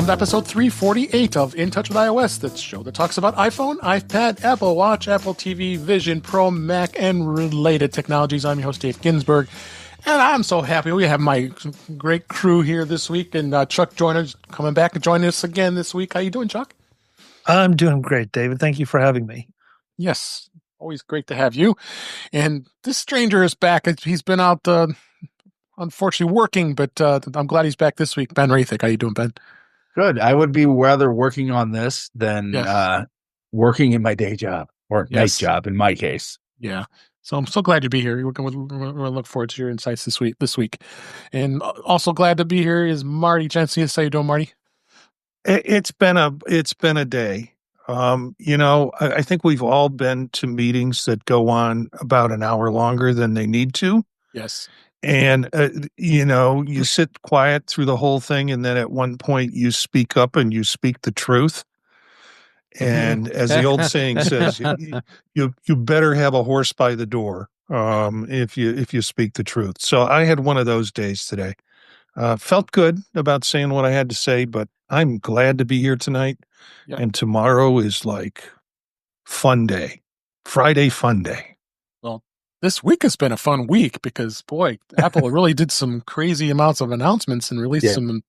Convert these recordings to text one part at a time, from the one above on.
welcome to episode 348 of In Touch with iOS, the show that talks about iPhone, iPad, Apple Watch, Apple TV, Vision Pro, Mac, and related technologies. I'm your host, Dave Ginsburg, and I'm so happy we have my great crew here this week, and Chuck Joyner's coming back and joining us again this week. How you doing, Chuck? I'm doing great, David. Thank you for having me. Yes, always great to have you. And this stranger is back. He's been out, unfortunately, working, but I'm glad he's back this week. Ben Rathig, how you doing, Ben? Good. I would be rather working on this than working in my day job or night job in my case. Yeah. So I'm so glad to be here. We're going to look forward to your insights this week. And also glad to be here is Marty Jencius. How you doing, Marty? It's been a day. I think we've all been to meetings that go on about an hour longer than they need to. Yes. And, you sit quiet through the whole thing, and then at one point you speak up and you speak the truth. And as the old saying says, you better have a horse by the door if you speak the truth. So I had one of those days today. Felt good about saying what I had to say, but I'm glad to be here tonight. Yeah. And tomorrow is like fun day, Friday fun day. Well, this week has been a fun week because, boy, Apple really did some crazy amounts of announcements and released some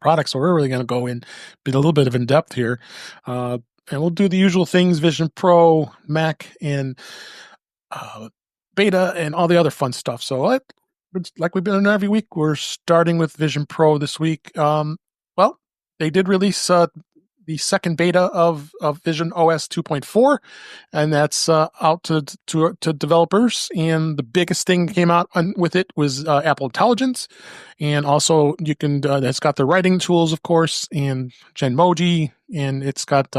products. So we're really going to go in a little bit of in depth here. And we'll do the usual things, Vision Pro, Mac, and beta, and all the other fun stuff. So like we've been doing every week, we're starting with Vision Pro this week. Well, they did release the second beta of Vision OS 2.4, and that's out to developers. And the biggest thing that came out with it was Apple Intelligence, and also you can it's got the writing tools, of course, and Genmoji, and it's got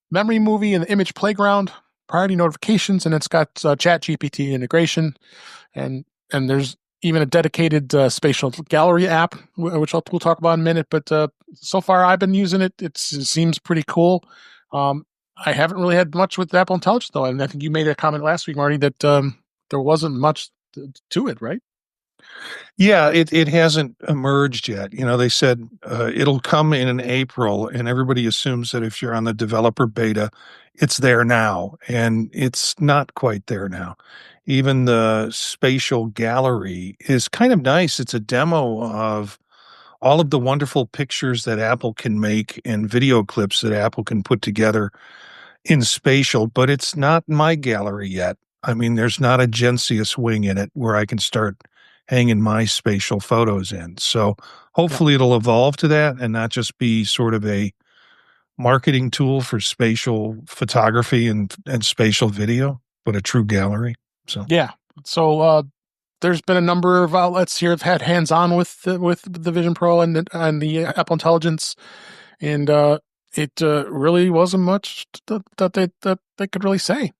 Memory Movie and the Image Playground, priority notifications, and it's got ChatGPT integration, and there's even a dedicated Spatial Gallery app, which we'll talk about in a minute. But so far, I've been using it. It seems pretty cool. I haven't really had much with Apple Intelligence, though. And I think you made a comment last week, Marty, that there wasn't much to it, right? Yeah, it hasn't emerged yet. They said it'll come in April, and everybody assumes that if you're on the developer beta, it's there now, and it's not quite there now. Even the Spatial Gallery is kind of nice. It's a demo of all of the wonderful pictures that Apple can make and video clips that Apple can put together in Spatial, but it's not my gallery yet. I mean, there's not a Jencius wing in it where I can start hanging my spatial photos in. So hopefully it'll evolve to that and not just be sort of a marketing tool for spatial photography and spatial video, but a true gallery. So there's been a number of outlets here that have had hands-on with the Vision Pro and the Apple Intelligence, and it really wasn't much that they could really say.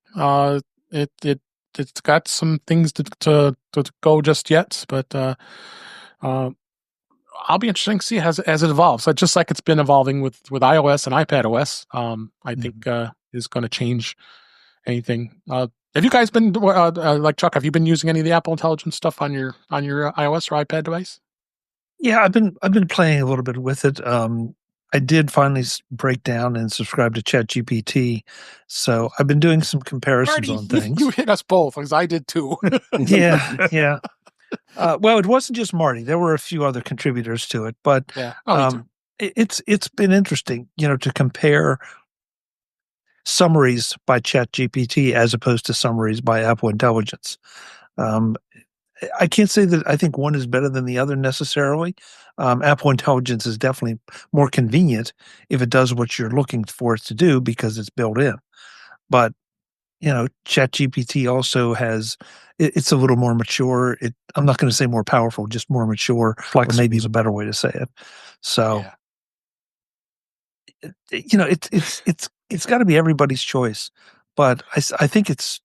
It's got some things to go just yet, but I'll be interested to see as it evolves. So just like it's been evolving with iOS and iPadOS, I think is going to change anything. Have you guys been like Chuck? Have you been using any of the Apple Intelligence stuff on your iOS or iPad device? Yeah, I've been playing a little bit with it. I did finally break down and subscribe to ChatGPT, so I've been doing some comparisons on things. You hit us both, because I did too. Yeah. Well, it wasn't just Marty. There were a few other contributors to it, but it's been interesting, to compare summaries by ChatGPT as opposed to summaries by Apple Intelligence. I can't say that I think one is better than the other necessarily. Apple Intelligence is definitely more convenient if it does what you're looking for it to do because it's built in. But, ChatGPT also it's a little more mature. I'm not going to say more powerful, just more mature, flexible, or maybe is a better way to say it. So, it's got to be everybody's choice, but I think it's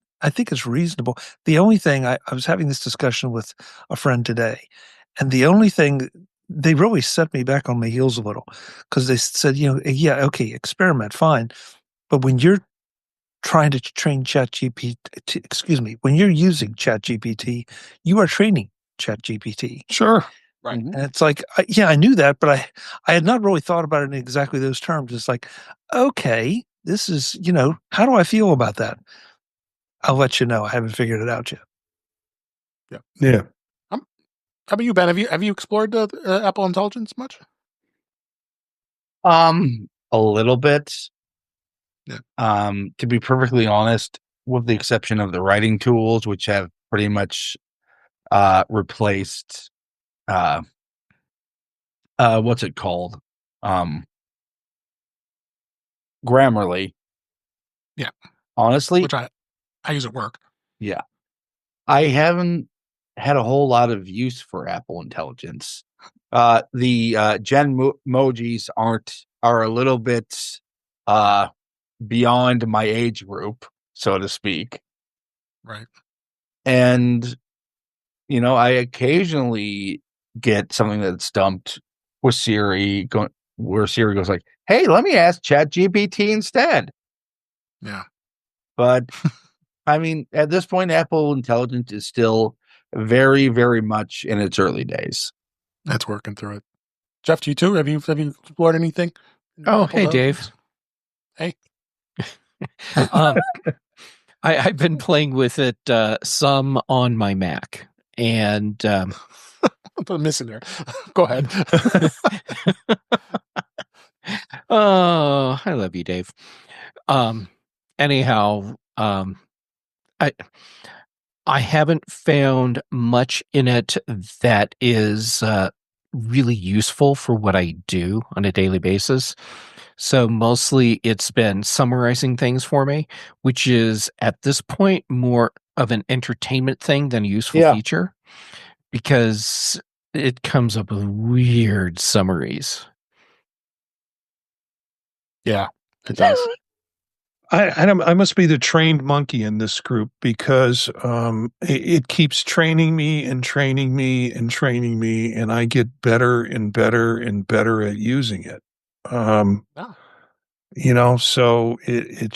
reasonable. The only thing I was having this discussion with a friend today, and the only thing they really set me back on my heels a little because they said, experiment, fine, but when you're trying to train ChatGPT, when you're using ChatGPT, you are training ChatGPT. Sure. Right. And it's like, I knew that, but I had not really thought about it in exactly those terms. It's like, okay, this is, how do I feel about that? I'll let you know. I haven't figured it out yet. Yeah. Yeah. How about you, Ben? Have you explored Apple Intelligence much? A little bit. Yeah. To be perfectly honest, with the exception of the writing tools, which have pretty much replaced what's it called? Grammarly. Yeah. Honestly, Which I use at work. Yeah. I haven't had a whole lot of use for Apple Intelligence. The Genmojis are a little bit beyond my age group, so to speak. Right. And I occasionally get something that's dumped with Siri, where Siri goes like, "Hey, let me ask ChatGPT instead." Yeah. But I mean, at this point, Apple Intelligence is still very, very much in its early days. That's working through it. Jeff, you too? Have you explored anything? Oh, hey, Dave. Hey. I've been playing with it some on my Mac, and I'm missing there. Go ahead. Oh, I love you, Dave. Anyhow, I haven't found much in it that is really useful for what I do on a daily basis. So mostly it's been summarizing things for me, which is at this point more of an entertainment thing than a useful feature, because it comes up with weird summaries. Yeah, it does. I must be the trained monkey in this group, because it keeps training me and training me and training me, and I get better and better and better at using it. So it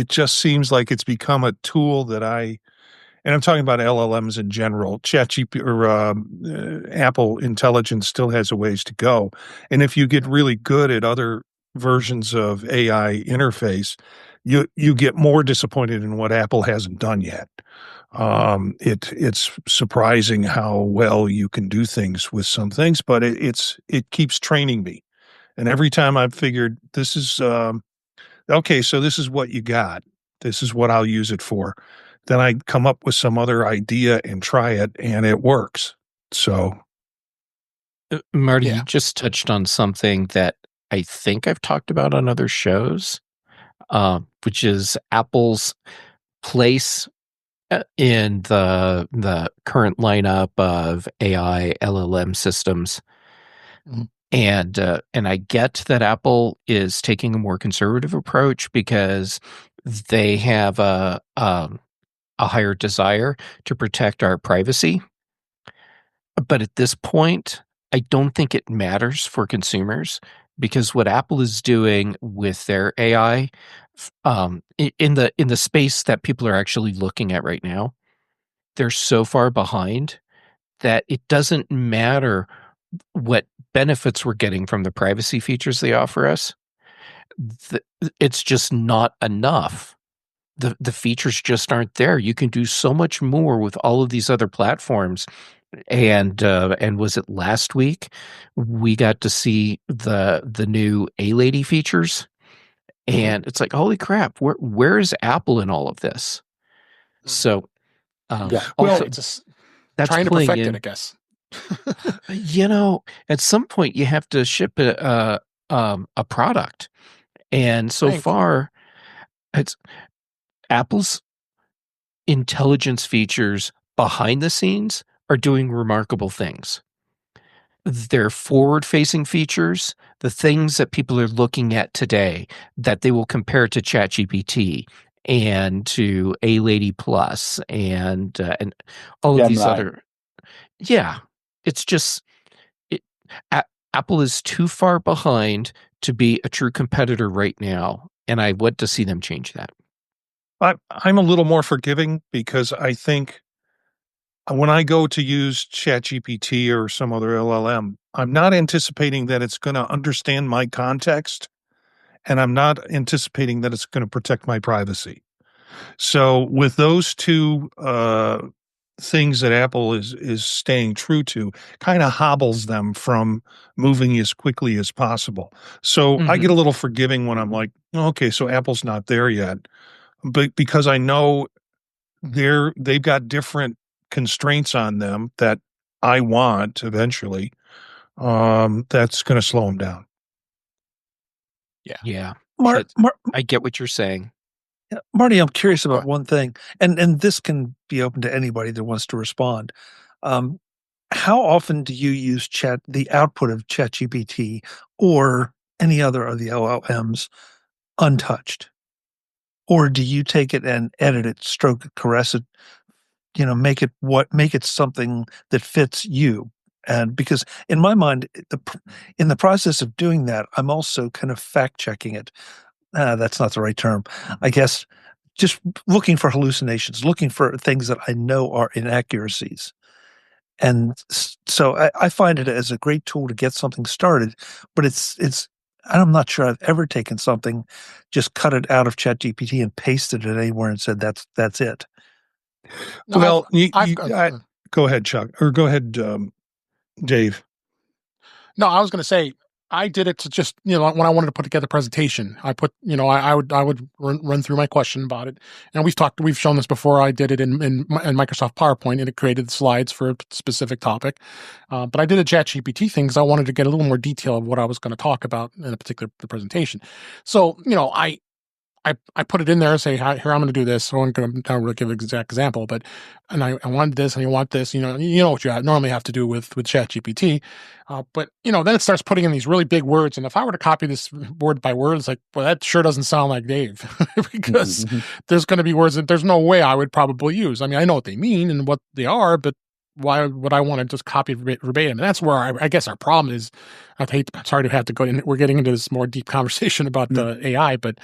just seems like it's become a tool that and I'm talking about LLMs in general. ChatGPT or Apple Intelligence still has a ways to go. And if you get really good at other versions of AI interface, you get more disappointed in what Apple hasn't done yet. It's surprising how well you can do things with some things, but it keeps training me. And every time I've figured this is okay, so this is what you got. This is what I'll use it for. Then I come up with some other idea and try it, and it works. So, Marty, you just touched on something that I think I've talked about on other shows, which is Apple's place in the current lineup of AI LLM systems. And I get that Apple is taking a more conservative approach because they have a higher desire to protect our privacy. But at this point, I don't think it matters for consumers, because what Apple is doing with their AI, in the space that people are actually looking at right now, they're so far behind that it doesn't matter what benefits we're getting from the privacy features they offer us. It's just not enough. The features just aren't there. You can do so much more with all of these other platforms. And was it last week we got to see the new A-Lady features? And it's like, holy crap, where is Apple in all of this? So also, that's trying to perfect it, I guess. At some point you have to ship a product, and so far it's Apple's intelligence features behind the scenes are doing remarkable things. Their forward-facing features, the things that people are looking at today that they will compare to ChatGPT and to A-Lady Plus and all of these other. Yeah, it's just Apple is too far behind to be a true competitor right now, and I want to see them change that. I'm a little more forgiving, because I think when I go to use ChatGPT or some other LLM, I'm not anticipating that it's going to understand my context, and I'm not anticipating that it's going to protect my privacy. So with those two things that Apple is staying true to, kind of hobbles them from moving as quickly as possible. So I get a little forgiving when I'm like, okay, so Apple's not there yet, but because I know they've got different constraints on them that I want eventually, that's going to slow them down. Yeah. I get what you're saying. Marty, I'm curious about one thing, and this can be open to anybody that wants to respond. How often do you use the output of ChatGPT or any other of the LLMs untouched? Or do you take it and edit it, stroke it, caress it, make it something that fits you? And because in my mind, in the process of doing that, I'm also kind of fact checking it. That's not the right term, I guess. Just looking for hallucinations, looking for things that I know are inaccuracies. And so I find it as a great tool to get something started, but I'm not sure I've ever taken something, just cut it out of ChatGPT and pasted it anywhere and said, that's it. No, well, go ahead, Chuck, or go ahead, Dave. No, I was going to say, I did it to just, when I wanted to put together a presentation, I put, I would run through my question about it. And we've shown this before. I did it in Microsoft PowerPoint, and it created slides for a specific topic. But I did a ChatGPT thing because I wanted to get a little more detail of what I was going to talk about in a particular presentation. So, I put it in there and say, here, I'm going to do this. So I'm going to really give an exact example, and I wanted this and you want this, you know what you normally have to do with ChatGPT. But, then it starts putting in these really big words. And if I were to copy this word by word, it's like, well, that sure doesn't sound like Dave because there's going to be words that there's no way I would probably use. I mean, I know what they mean and what they are, but why would I want to just copy verbatim? And that's where I guess our problem is. Sorry to have to go in. We're getting into this more deep conversation about the AI, but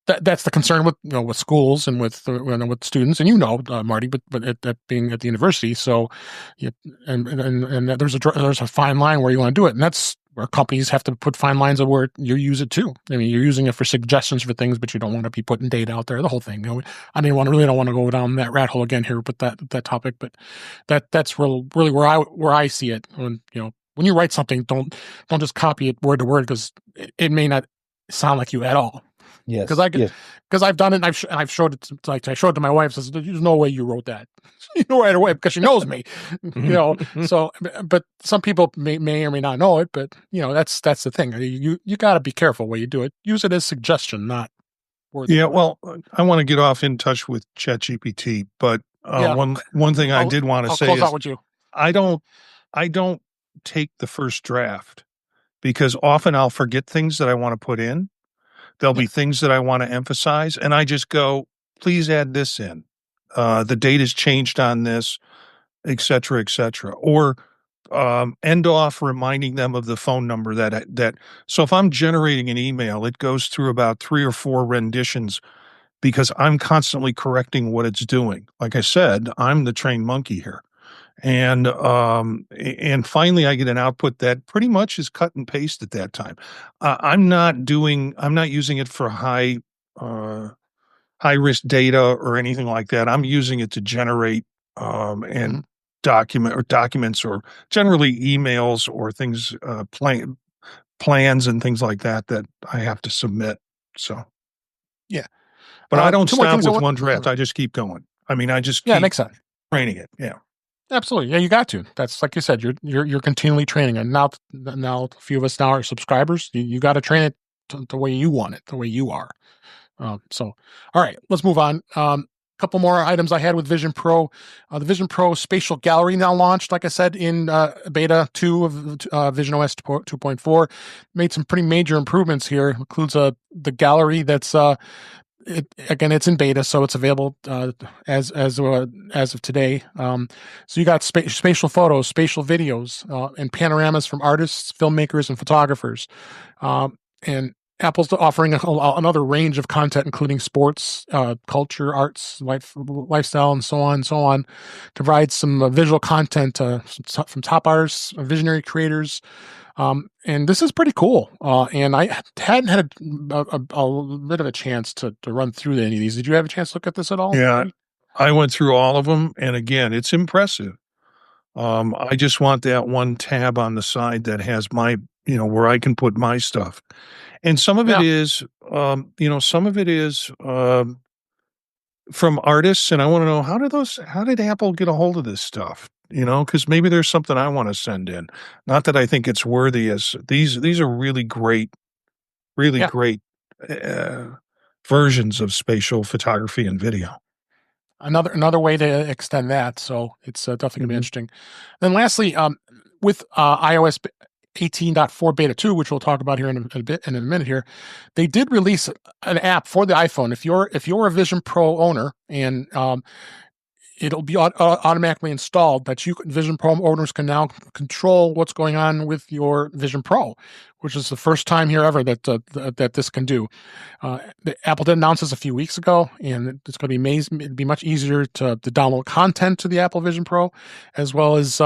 that's the concern with with schools and with students, and Marty, but at being at the university, so and there's a fine line where you want to do it, and that's where companies have to put fine lines of where you use it too. I mean, you're using it for suggestions for things, but you don't want to be putting data out there. The whole thing. I don't want to go down that rat hole again here with that topic, but that's really where I see it. When you write something, don't just copy it word to word because it may not sound like you at all. Yes, because I've done it and I've showed it I showed it to my wife. Says there's no way you wrote that, right away because she knows me, So, but some people may or may not know it. But that's the thing. You got to be careful where you do it. Use it as suggestion, not word. Yeah, well, I want to get off in touch with ChatGPT, but one thing I did want to say is I don't take the first draft because often I'll forget things that I want to put in. There'll be things that I want to emphasize, and I just go, please add this in. The date has changed on this, et cetera, et cetera. Or end off reminding them of the phone number that. So if I'm generating an email, it goes through about 3 or 4 renditions because I'm constantly correcting what it's doing. Like I said, I'm the trained monkey here. And finally I get an output that pretty much is cut and paste at that time. I'm not using it for high risk data or anything like that. I'm using it to generate and documents or generally emails or things, plans and things like that I have to submit. So yeah, but I don't stop with one draft. I just keep going. I mean, I just keep makes sense. Training it. Yeah. Absolutely. Yeah, you got to. That's like you said, you're continually training. And now a few of us now are subscribers. You got to train it the way you want it, the way you are. So, all right, let's move on. Couple more items I had with Vision Pro. The Vision Pro Spatial Gallery now launched, like I said, in beta 2 of Vision OS 2.4. Made some pretty major improvements here. Includes the gallery that's it's in beta, so it's available as of today. So you got spatial photos, spatial videos, and panoramas from artists, filmmakers, and photographers. And Apple's offering another range of content, including sports, culture, arts, lifestyle, and so on and so on, to provide some visual content from top artists, visionary creators. And this is pretty cool. And I hadn't had a bit of a chance to run through any of these. Did you have a chance to look at this at all? Yeah, I went through all of them, and again, it's impressive. I just want that one tab on the side that has my, where I can put my stuff. And some of it is, some of it is from artists, and I want to know how did Apple get a hold of this stuff? Because maybe there's something I want to send in. Not that I think it's worthy as these are really great versions of spatial photography and video. Another way to extend that, so it's definitely going to be interesting. Then lastly, with iOS 18.4 beta 2, which we'll talk about here in a minute here, they did release an app for the iPhone. If you're a Vision Pro owner, and it'll be automatically installed, that Vision Pro owners can now control what's going on with your Vision Pro, which is the first time here ever that this can do. Apple did announce this a few weeks ago, and it's going to be amazing. It'd be much easier to download content to the Apple Vision Pro, as well as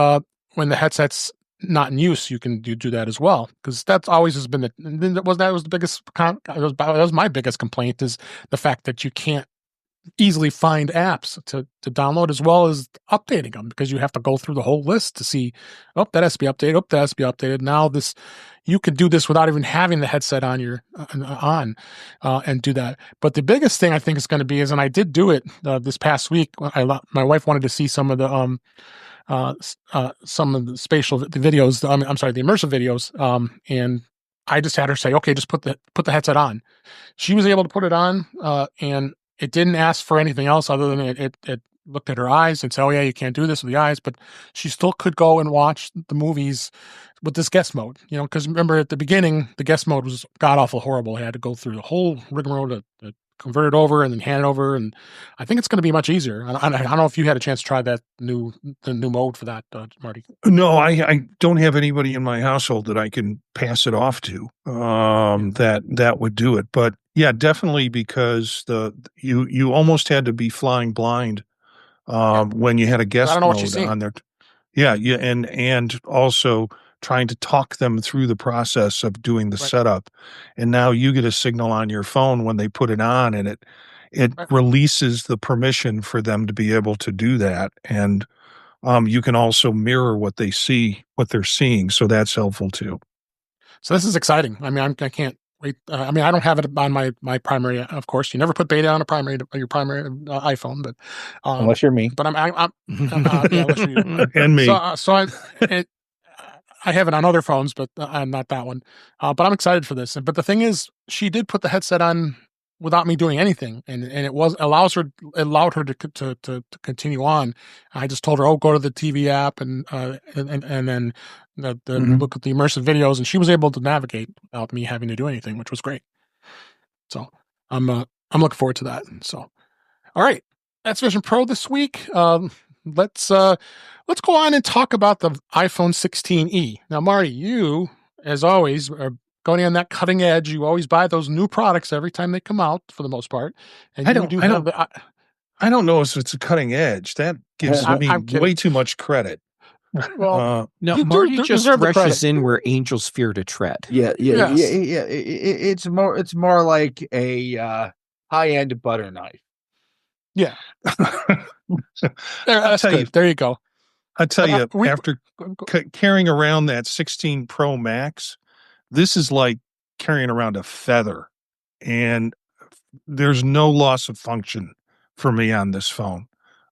when the headset's not in use, you can do that as well, because that's always has been that was the biggest that was my biggest complaint, is the fact that you can't easily find apps to download, as well as updating them, because you have to go through the whole list to see, that has to be updated, that has to be updated. Now you can do this without even having the headset on and do that. But the biggest thing I think is going to be and I did do it this past week. My wife wanted to see some of the spatial videos. The immersive videos. And I just had her say, okay, just put the headset on. She was able to put it on, and it didn't ask for anything else other than it looked at her eyes and said, oh yeah, you can't do this with the eyes, but she still could go and watch the movies with this guest mode, because remember at the beginning, the guest mode was god-awful horrible. I had to go through the whole rigmarole to convert it over and then hand it over, and I think it's going to be much easier. I don't know if you had a chance to try the new mode for that, Marty. No, I don't have anybody in my household that I can pass it off to that would do it. But yeah, definitely, because you almost had to be flying blind when you had a guest mode on there. Yeah, and also trying to talk them through the process of doing the setup. And now you get a signal on your phone when they put it on, and it releases the permission for them to be able to do that. And you can also mirror what they're seeing. So that's helpful too. So this is exciting. I mean, I can't wait. I don't have it on my primary, of course. You never put beta on your primary iPhone, but unless you're me. But I'm unless you're you. And me. So I have it on other phones, but not that one. But I'm excited for this. But the thing is, she did put the headset on without me doing anything, and it allowed her to continue on. I just told her, go to the TV app and then look at the immersive videos, and she was able to navigate without me having to do anything, which was great. So I'm looking forward to that. So, all right, that's Vision Pro this week. Let's go on and talk about the iPhone 16e. Now, Marty, you, as always, are going on that cutting edge. You always buy those new products every time they come out, for the most part. And I don't know if it's a cutting edge. That gives me way too much credit. Well, no, Marty just rushes in where angels fear to tread. Yeah. It's more like a high-end butter knife. Yeah. That's good. There you go. I tell you, after carrying around that 16 Pro Max, this is like carrying around a feather, and there's no loss of function for me on this phone.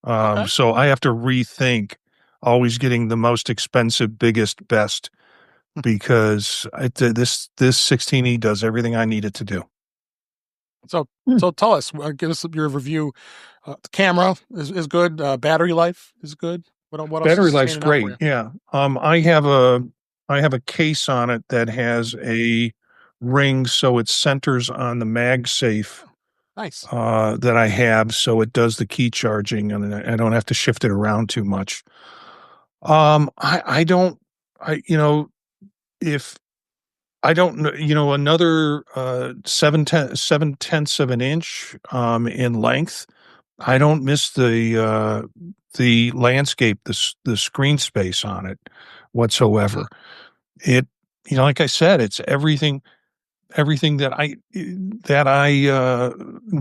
So I have to rethink always getting the most expensive, biggest, best, because this 16e does everything I need it to do. So tell us, give us your review. The camera is good. Battery life is good. What else? Battery life's great. Yeah. I have a case on it that has a ring, so it centers on the MagSafe. Nice. That I have, so it does the key charging, and I don't have to shift it around too much. I don't know, another 7/10 of an inch in length. I don't miss the landscape, the screen space on it whatsoever. It, like I said, it's everything that I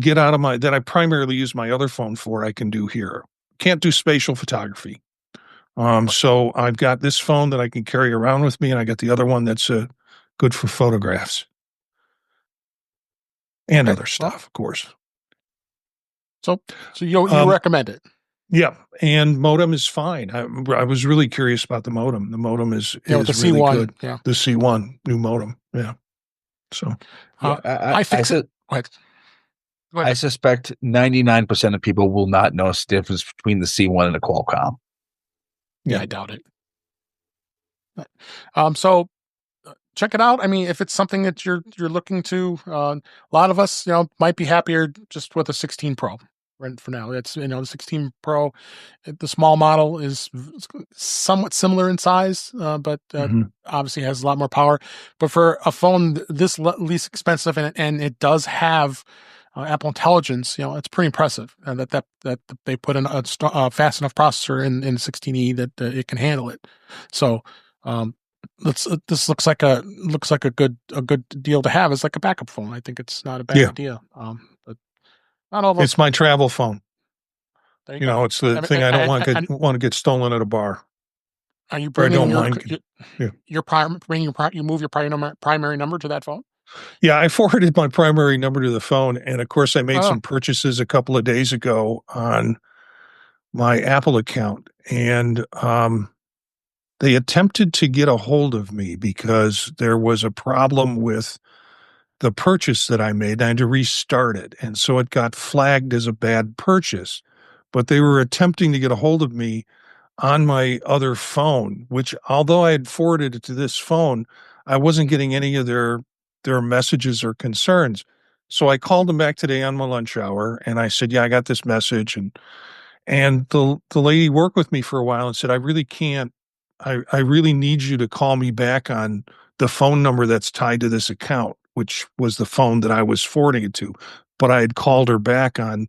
get out of that I primarily use my other phone for. I can do here. Can't do spatial photography. So I've got this phone that I can carry around with me, and I got the other one that's good for photographs and other stuff, of course. So you recommend it? Yeah, and modem is fine. I was really curious about the modem. The modem is the really C1, good. Yeah, the C1 new modem. Yeah. So I fix it. Go ahead. I suspect 99% of people will not notice the difference between the C1 and the Qualcomm. Yeah, I doubt it. So check it out. I mean, if it's something that you're looking to, a lot of us, might be happier just with a 16 Pro. Right for now, it's the 16 Pro. The small model is somewhat similar in size, but obviously has a lot more power. But for a phone this least expensive, and it does have Apple Intelligence, it's pretty impressive that they put in a fast enough processor in 16E that it can handle it. So this looks like a good deal to have as like a backup phone. I think it's not a bad idea. But not all those. It's my travel phone. There you go. It's the thing I don't want to get stolen at a bar. Are you bringing your primary number to that phone? Yeah, I forwarded my primary number to the phone, and of course, I made some purchases a couple of days ago on my Apple account, and they attempted to get a hold of me because there was a problem with the purchase that I made. I had to restart it, and so it got flagged as a bad purchase. But they were attempting to get a hold of me on my other phone, which, although I had forwarded it to this phone, I wasn't getting any of their messages or concerns. So I called them back today on my lunch hour, and I said, "Yeah, I got this message." And the lady worked with me for a while and said, "I really can't. I really need you to call me back on the phone number that's tied to this account," which was the phone that I was forwarding it to. But I had called her back on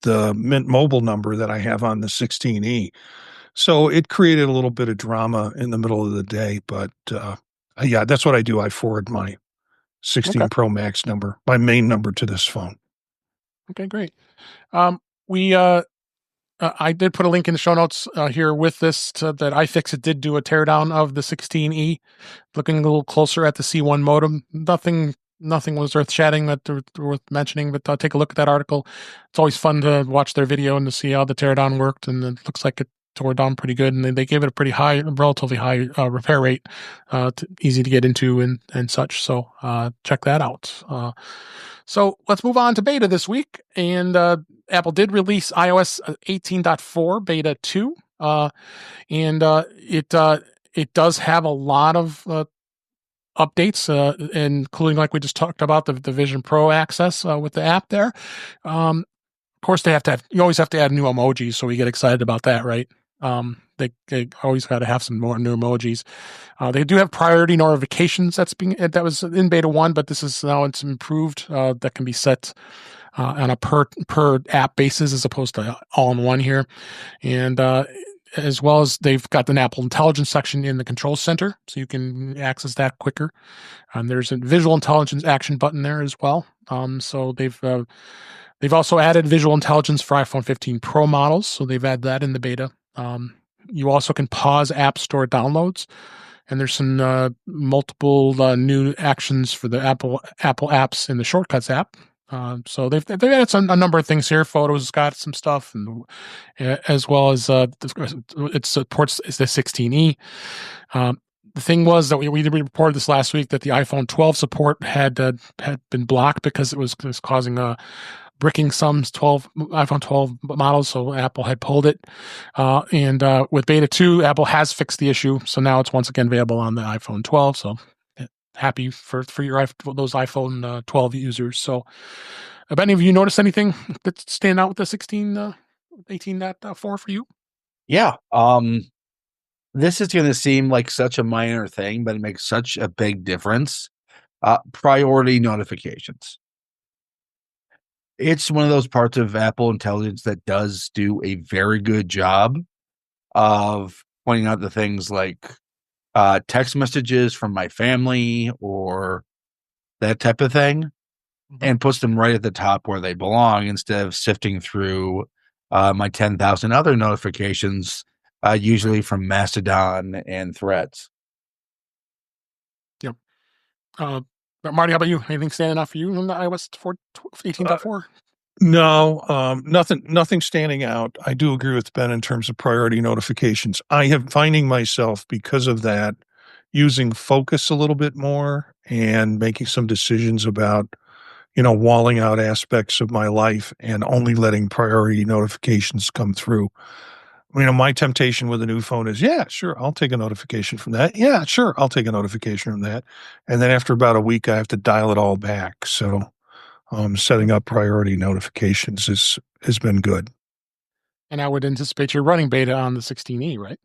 the Mint Mobile number that I have on the 16E. So it created a little bit of drama in the middle of the day. But yeah, that's what I do. I forward my 16 Pro Max number, my main number, to this phone. Okay, great. I did put a link in the show notes here with this that iFixit did do a teardown of the 16E, looking a little closer at the C1 modem. Nothing was earth shattering that worth mentioning, but take a look at that article. It's always fun to watch their video and to see how the teardown worked, and it looks like it tore down pretty good, and they gave it a relatively high repair rate, easy to get into and such. So check that out. So let's move on to beta this week, and Apple did release iOS 18.4 beta 2, and it does have a lot of updates, including, like we just talked about, the Vision Pro access with the app there. Of course, you always have to add new emojis, so we get excited about that, right? They always got to have some more new emojis. They do have priority notifications that was in beta 1, but this is now it's improved. That can be set on a per app basis as opposed to all in one here, and as well as they've got an Apple Intelligence section in the Control Center, so you can access that quicker. There's a Visual Intelligence action button there as well. So they've also added Visual Intelligence for iPhone 15 Pro models, so they've added that in the beta. You also can pause App Store downloads, and there's some multiple new actions for the Apple apps in the Shortcuts app. So they've added a number of things here. Photos got some stuff, and as well as it supports the 16E. The thing was that we reported this last week that the iPhone 12 support had been blocked because it was causing bricking some iPhone 12 models, so Apple had pulled it. And with Beta 2, Apple has fixed the issue, so now it's once again available on the iPhone 12. So happy for those iPhone 12 users. So have any of you noticed anything that's standing out with the 18.4 for you? Yeah. This is going to seem like such a minor thing, but it makes such a big difference. priority notifications. It's one of those parts of Apple Intelligence that does do a very good job of pointing out the things like text messages from my family or that type of thing, and puts them right at the top where they belong instead of sifting through my 10,000 other notifications, usually from Mastodon and Threads. Yep. Marty, how about you? Anything standing out for you on the iOS 18.4? No, nothing standing out. I do agree with Ben in terms of priority notifications. I am finding myself, because of that, using Focus a little bit more and making some decisions about, walling out aspects of my life and only letting priority notifications come through. My temptation with a new phone is, yeah, sure, I'll take a notification from that. Yeah, sure, I'll take a notification from that. And then after about a week, I have to dial it all back. So setting up priority notifications has been good. And I would anticipate you're running beta on the 16E, right?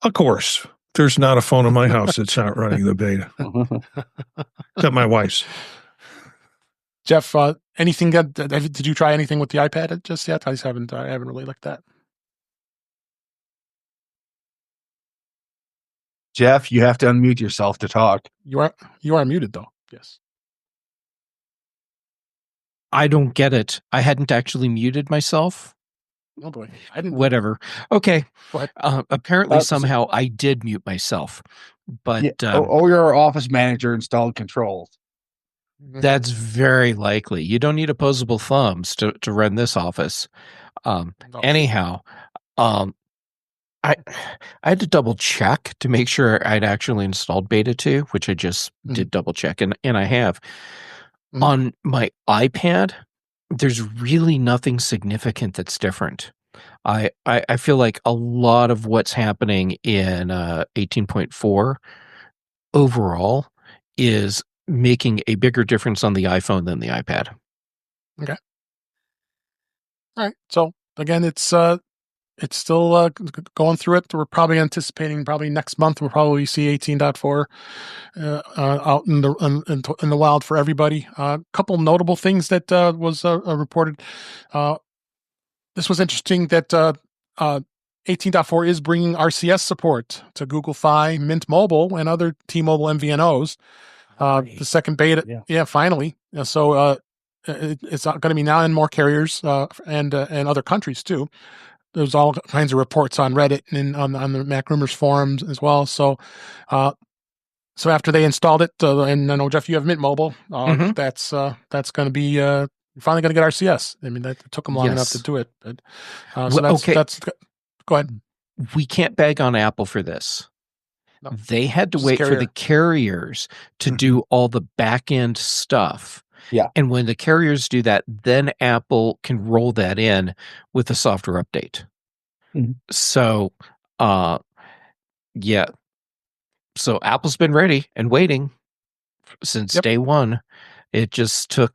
Of course. There's not a phone in my house that's not running the beta. Except my wife's. Jeff, anything did you try anything with the iPad just yet? I haven't really looked at that. Jeff, you have to unmute yourself to talk. You are muted though. Yes. I don't get it. I hadn't actually muted myself. Oh boy, I didn't. Whatever. Okay. Go ahead. Apparently, somehow I did mute myself, but your Office Manager installed controls. That's very likely. You don't need opposable thumbs to run this Office. Anyhow, I had to double check to make sure I'd actually installed Beta 2, which I just did double check, and I have. On my iPad, there's really nothing significant that's different. I feel like a lot of what's happening in 18.4 overall is making a bigger difference on the iPhone than the iPad. Okay. All right. So again, it's still going through it. We're probably anticipating next month we'll probably see 18.4 out in the wild for everybody. A couple notable things that was reported. This was interesting that 18.4 is bringing RCS support to Google Fi, Mint Mobile, and other T-Mobile MVNOs. The second beta, finally. So it's going to be now in more carriers and other countries too. There's all kinds of reports on Reddit and on the Mac Rumors forums as well. So, so after they installed it, and I know Jeff, you have Mint Mobile. That's going to be you're finally going to get RCS. I mean, that took them long enough to do it. But that's go ahead. We can't beg on Apple for this. No. They had to wait for the carriers to do all the back end stuff. Yeah. And when the carriers do that, then Apple can roll that in with a software update. So, So Apple's been ready and waiting since day one. It just took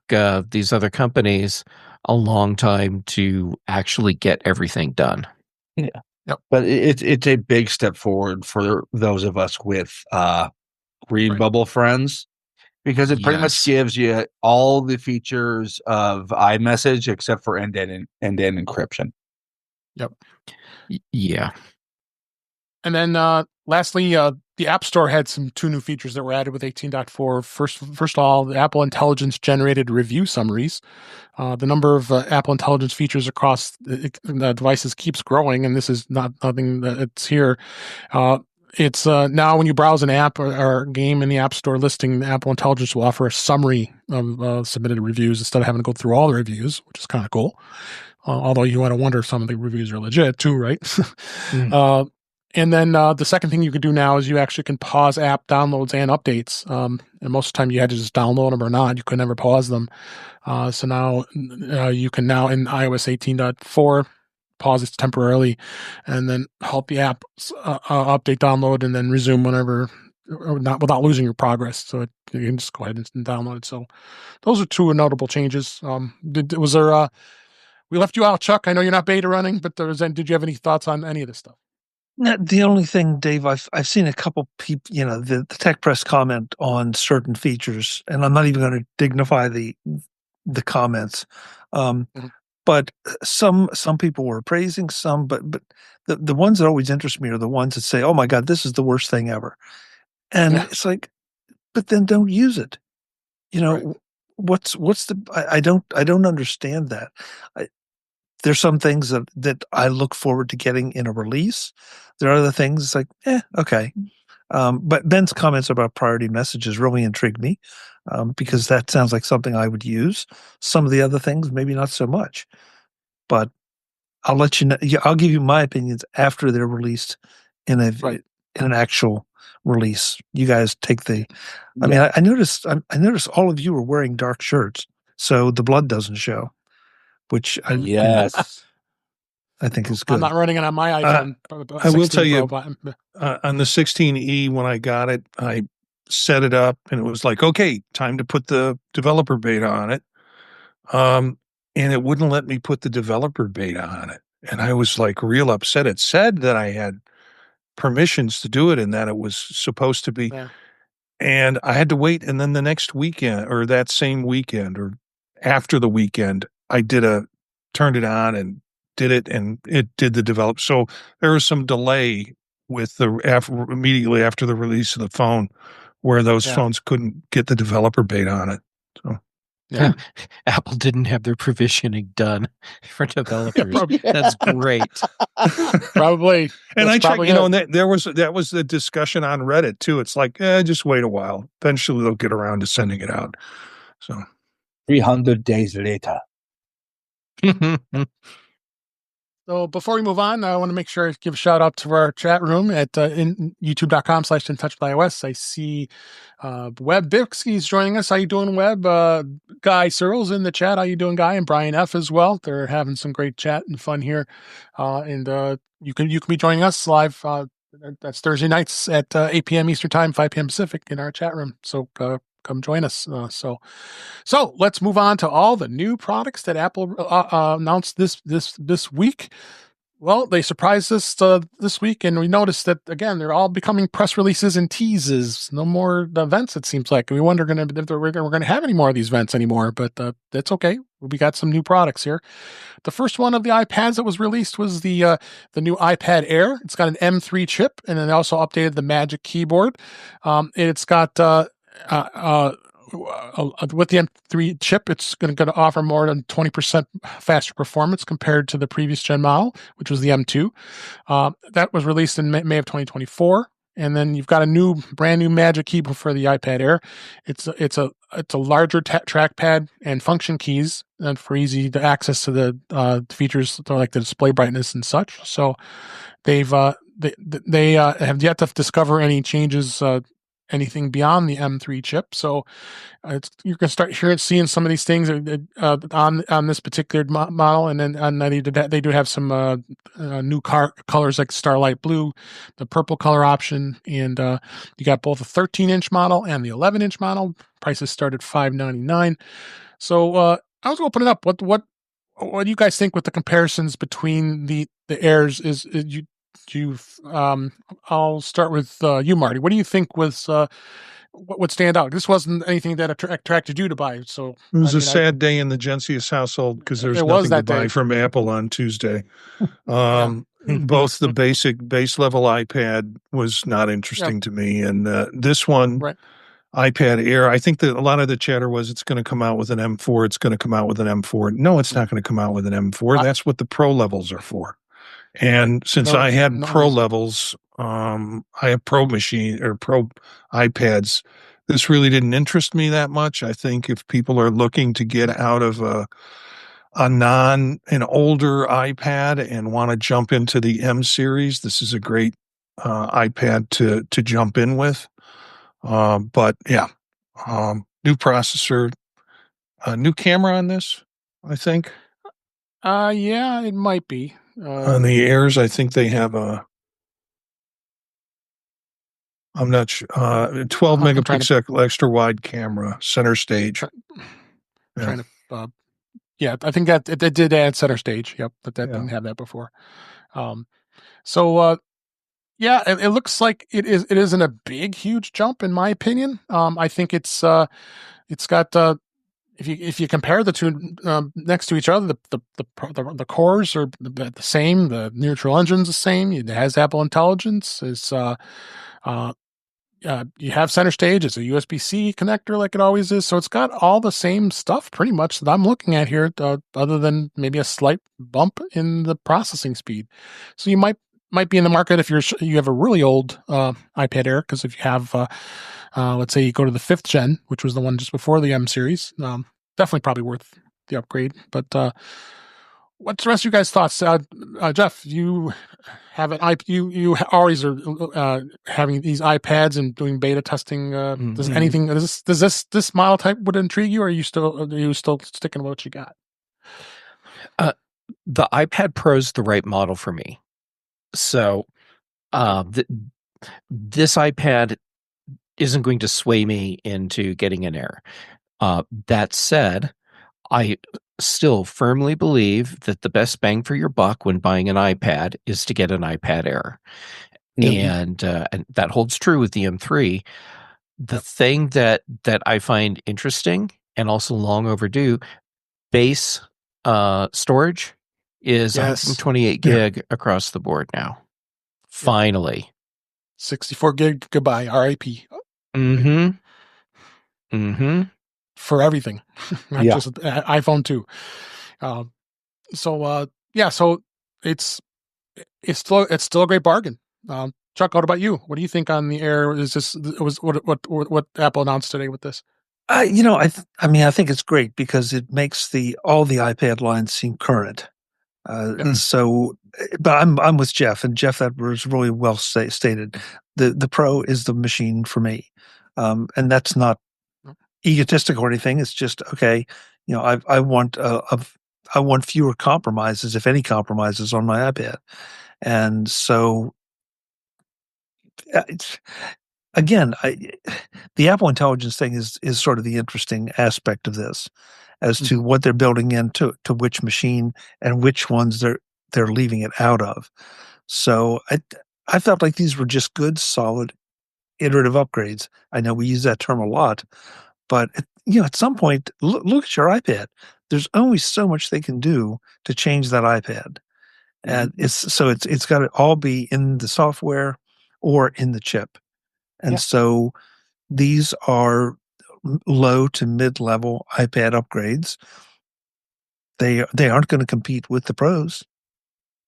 these other companies a long time to actually get everything done. Yeah. Yep. But it's a big step forward for those of us with Green Bubble friends, because it pretty much gives you all the features of iMessage except for end-to-end encryption. Yep. Yeah. And then lastly, the App Store had two new features that were added with 18.4. First of all, the Apple Intelligence generated review summaries. The number of Apple Intelligence features across the devices keeps growing, and this is nothing that's here. It's now when you browse an app or game in the App Store listing, the Apple Intelligence will offer a summary of submitted reviews instead of having to go through all the reviews, which is kind of cool. Although you want to wonder if some of the reviews are legit too, right? And then the second thing you can do now is you actually can pause app downloads and updates. And most of the time you had to just download them or not. You could never pause them. So now you can now in iOS 18.4 pause it temporarily and then help the app update, download, and then resume whenever, or not without losing your progress. So you can just go ahead and download it. So those are two notable changes. Was there? We left you out, Chuck. I know you're not beta running, but did you have any thoughts on any of this stuff? The only thing, Dave, I've seen a couple people, the tech press comment on certain features, and I'm not even going to dignify the comments. Mhm. But some people were praising some, but the ones that always interest me are the ones that say, "Oh my God, this is the worst thing ever," and Yeah. it's like, but then don't use it. Right. What's the? I don't understand that. There's some things that I look forward to getting in a release. There are other things like, okay. But Ben's comments about priority messages really intrigued me because that sounds like something I would use. Some of the other things, maybe not so much. But I'll let you know. Yeah, I'll give you my opinions after they're released in Right. an actual release. You guys take the. I mean, I noticed. I noticed all of you are wearing dark shirts, so the blood doesn't show, which Yes. I think is I'm good. not running it on my iPhone. I will tell 16 you, Pro, on the 16E, when I got it, I set it up and it was like, okay, time to put the developer beta on it. And it wouldn't let me put the developer beta on it. And I was like real upset. It said that I had permissions to do it and that it was supposed to be. Yeah. And I had to wait. And then the next weekend or that same weekend or after the weekend, I turned it on and did it and it did the develop. So there was some delay with immediately after the release of the phone where those Yeah. phones couldn't get the developer beta on it. So Yeah. Apple didn't have their provisioning done for developers. probably. That's great. Probably. and That's I checked, probably and it. that was the discussion on Reddit too. It's like, just wait a while. Eventually they'll get around to sending it out. So 300 days later. So before we move on, I want to make sure I give a shout out to our chat room at youtube.com/intouchwithios. I see Webb Bixky's joining us. How you doing, Webb? Guy Searle's in the chat. How you doing, Guy? And Brian F as well. They're having some great chat and fun here. And you can be joining us live. That's Thursday nights at 8 p.m. Eastern Time, 5 p.m. Pacific in our chat room. So come join us. So let's move on to all the new products that Apple announced this week. Well, they surprised us this week, and we noticed that again they're all becoming press releases and teases. No more events. It seems like we wonder if we're going to have any more of these events anymore. But that's okay. We got some new products here. The first one of the iPads that was released was the new iPad Air. It's got an M3 chip, and then they also updated the Magic Keyboard. It's got with the M3 chip, it's going to offer more than 20% faster performance compared to the previous gen model, which was the M2. That was released in May of 2024. And then you've got a brand new Magic Keyboard for the iPad Air. It's a larger trackpad and function keys, and for easy to access to the features like the display brightness and such. So they've they have yet to discover any changes. Anything beyond the M3 chip. So you're going to start seeing some of these things on this particular model, and then they do have some new colors like Starlight Blue, the purple color option, and you got both a 13-inch model and the 11-inch model. Prices start at $599. So I was opening up. What do you guys think with the comparisons between the Airs? I'll start with you, Marty. What do you think was what would stand out? This wasn't anything that attracted you to buy. So it was a sad day in the Jencius household because there's nothing to buy from Apple on Tuesday. Both the base level iPad was not interesting to me, and this one, iPad Air, I think that a lot of the chatter was it's going to come out with an M4. It's going to come out with an M4. No, it's not going to come out with an M4. That's what the Pro levels are for. And since I had Pro levels, I have Pro machine or Pro iPads. This really didn't interest me that much. I think if people are looking to get out of an older iPad and want to jump into the M series, this is a great iPad to jump in with. But yeah, new processor, new camera on this, I think. Yeah, it might be. On the Airs, I think they have I'm not sure, 12 megapixel extra wide camera, center stage. Yeah, I think that it did add center stage. Yep, but that didn't have that before. So Yeah, it looks like it is. It isn't a big, huge jump in my opinion. I think it's got if you compare the two next to each other, the cores are the same. The neutral engine's the same. It has Apple Intelligence. It's you have center stage. It's a USB-C connector like it always is. So it's got all the same stuff pretty much that I'm looking at here, other than maybe a slight bump in the processing speed. So you might be in the market if you have a really old iPad Air, because if you have, let's say you go to the 5th gen, which was the one just before the M series, definitely probably worth the upgrade. But what's the rest of you guys' thoughts? Jeff, you have you always are having these iPads and doing beta testing. Does anything does this model type would intrigue you, or are you still sticking with what you got? The iPad Pro is the right model for me. So this iPad isn't going to sway me into getting an Air. That said, I still firmly believe that the best bang for your buck when buying an iPad is to get an iPad Air. And that holds true with the M3. The thing that I find interesting and also long overdue, base storage is 128 gig across the board now. Finally. 64 gig, goodbye, RIP. For everything, not just iPhone 2. So it's still a great bargain. Chuck, what about you? What do you think on the Air? Is this what Apple announced today with this? I think it's great because it makes all the iPad lines seem current. So, but I'm with Jeff, and Jeff, that was really well stated. The Pro is the machine for me, and that's not egotistical or anything. It's just okay. I want I want fewer compromises, if any compromises, on my iPad, and so again, the Apple Intelligence thing is sort of the interesting aspect of this, as to what they're building into which machine and which ones they're leaving it out of. So I felt like these were just good, solid, iterative upgrades. I know we use that term a lot, but at some point, look at your iPad. There's only so much they can do to change that iPad, and it's got to all be in the software or in the chip. And so these are low to mid-level iPad upgrades. They aren't going to compete with the Pros,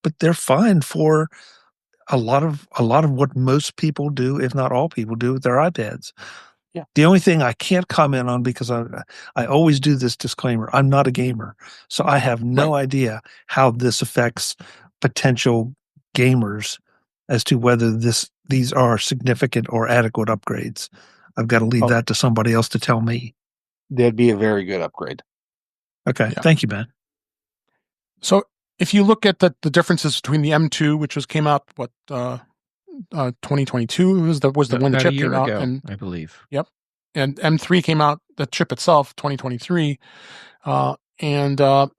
but they're fine for a lot of what most people do, if not all people do, with their iPads. Yeah. The only thing I can't comment on, because I always do this disclaimer, I'm not a gamer, so I have no idea how this affects potential gamers as to whether these are significant or adequate upgrades. I've got to leave that to somebody else to tell me. That'd be a very good upgrade. Okay. Yeah. Thank you, Ben. So if you look at the differences between the M2, which came out 2022 was the when the chip came out, and I believe. Yep. And M3 came out, the chip itself, 2023, and the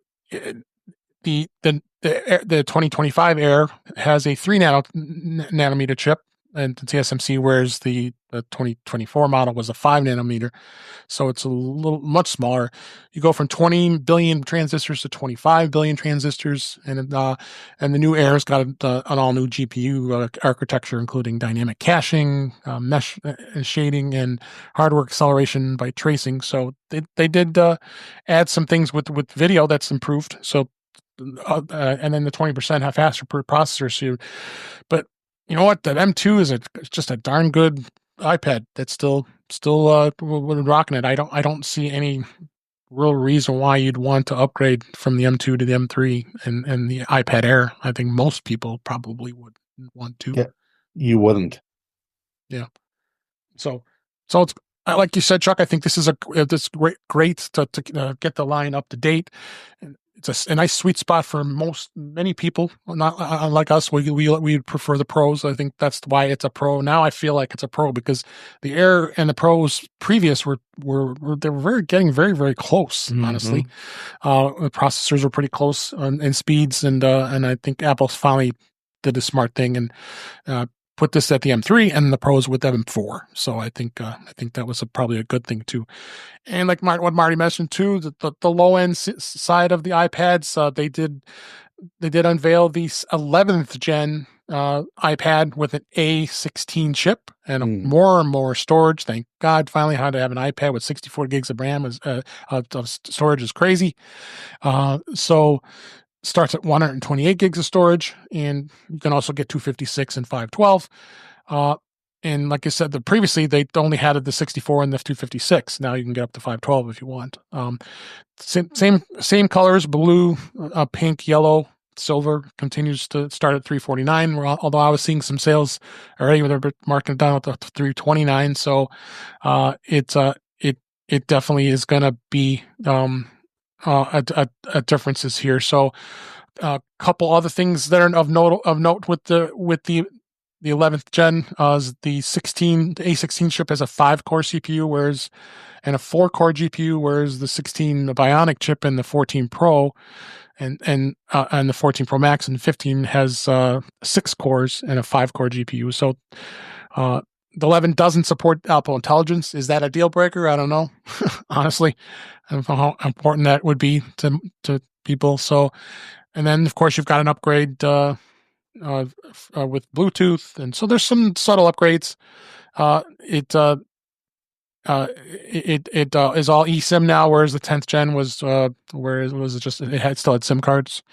2025 Air has a 3 nanometer chip and TSMC, whereas the 2024 model was a 5 nanometer. So it's a little much smaller. You go from 20 billion transistors to 25 billion transistors, and the new Air's got an all new GPU architecture, including dynamic caching, mesh shading, and hardware acceleration by tracing. So they did add some things with video that's improved. So and then the 20% have faster per processor. So, but you know what? That M2 is just a darn good iPad that's still rocking it. I don't see any real reason why you'd want to upgrade from the M2 to the M3 and the iPad Air. I think most people probably would want to. Yeah, you wouldn't. Yeah. So it's like you said, Chuck. I think this is this great to get the line up to date. It's a nice sweet spot for many people. Not unlike us, we prefer the Pros. I think that's why it's a Pro. Now I feel like it's a Pro because the Air and the Pros previous were getting very, very close. Honestly, the processors were pretty close in speeds, and I think Apple finally did a smart thing and put this at the M3 and the Pros with M4. So I think that was probably a good thing too. And like what Marty mentioned too, the low end side of the iPads, they did unveil the 11th gen iPad with an A16 chip and more and more storage. Thank God, finally, how to have an iPad with 64 gigs of RAM of storage is crazy. So starts at 128 gigs of storage, and you can also get 256 and 512. And like I said, previously they only had the 64 and the 256. Now you can get up to 512 if you want. Same colors: blue, pink, yellow, silver. Continues to start at 349. Although I was seeing some sales already where they're marking it down at the 329. So it definitely is going to be a differences here. So a couple other things that are of note with the 11th gen is the A16 chip has a 5-core CPU, and a 4-core GPU, whereas the 16 Bionic chip and the 14 Pro and the 14 Pro Max and 15 has 6 cores and a 5-core GPU. So the 11 doesn't support Apple Intelligence. Is that a deal breaker? I don't know. Honestly, I don't know how important that would be to people. So, and then of course you've got an upgrade with Bluetooth, and so there's some subtle upgrades. It is all eSIM now, whereas the 10th gen was where it was just still had SIM cards,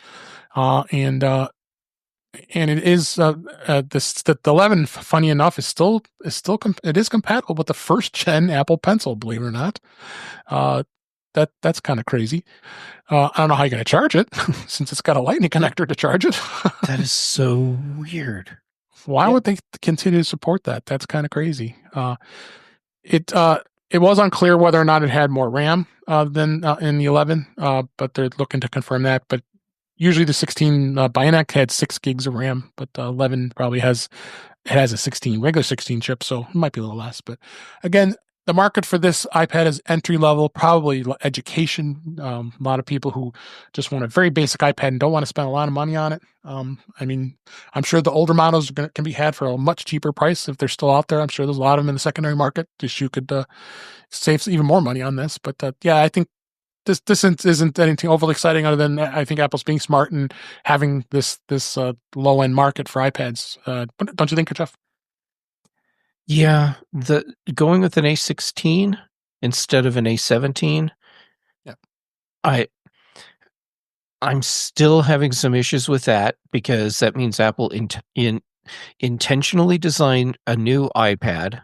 and it is the 11. Funny enough, is still compatible with the first gen Apple Pencil. Believe it or not, that's kind of crazy. I don't know how you're going to charge it since it's got a Lightning connector to charge it. That is so weird. Why would they continue to support that? That's kind of crazy. It was unclear whether or not it had more RAM than in the 11, but they're looking to confirm that. But usually the 16 Bionic had 6 gigs of RAM, but 11 probably has a regular 16 chip, so it might be a little less. But again, the market for this iPad is entry level, probably education. A lot of people who just want a very basic iPad and don't want to spend a lot of money on it. I mean, I'm sure the older models can be had for a much cheaper price if they're still out there. I'm sure there's a lot of them in the secondary market. Just you could save even more money on this. But yeah, I think this isn't anything overly exciting other than I think Apple's being smart and having this low end market for iPads. Don't you think, Jeff? Yeah, going with an A16 instead of an A17. Yeah, I'm still having some issues with that because that means Apple intentionally designed a new iPad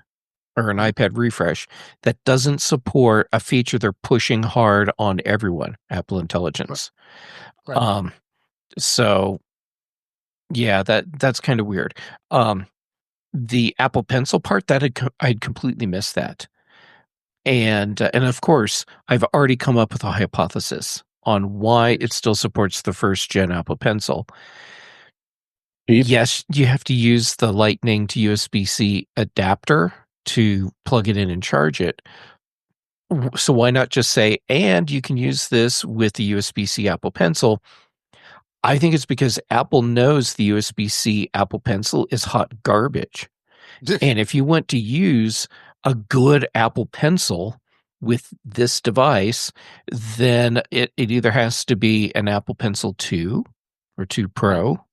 or an iPad refresh that doesn't support a feature they're pushing hard on everyone, Apple Intelligence. Right. So yeah, that's kind of weird. The Apple Pencil part I'd completely missed that. And of course, I've already come up with a hypothesis on why it still supports the first gen Apple Pencil. Yes, you have to use the Lightning to USB-C adapter to plug it in and charge it. So why not just say, and you can use this with the USB-C Apple Pencil? I think it's because Apple knows the USB-C Apple Pencil is hot garbage. And if you want to use a good Apple Pencil with this device, then it either has to be an Apple Pencil 2 or 2 Pro,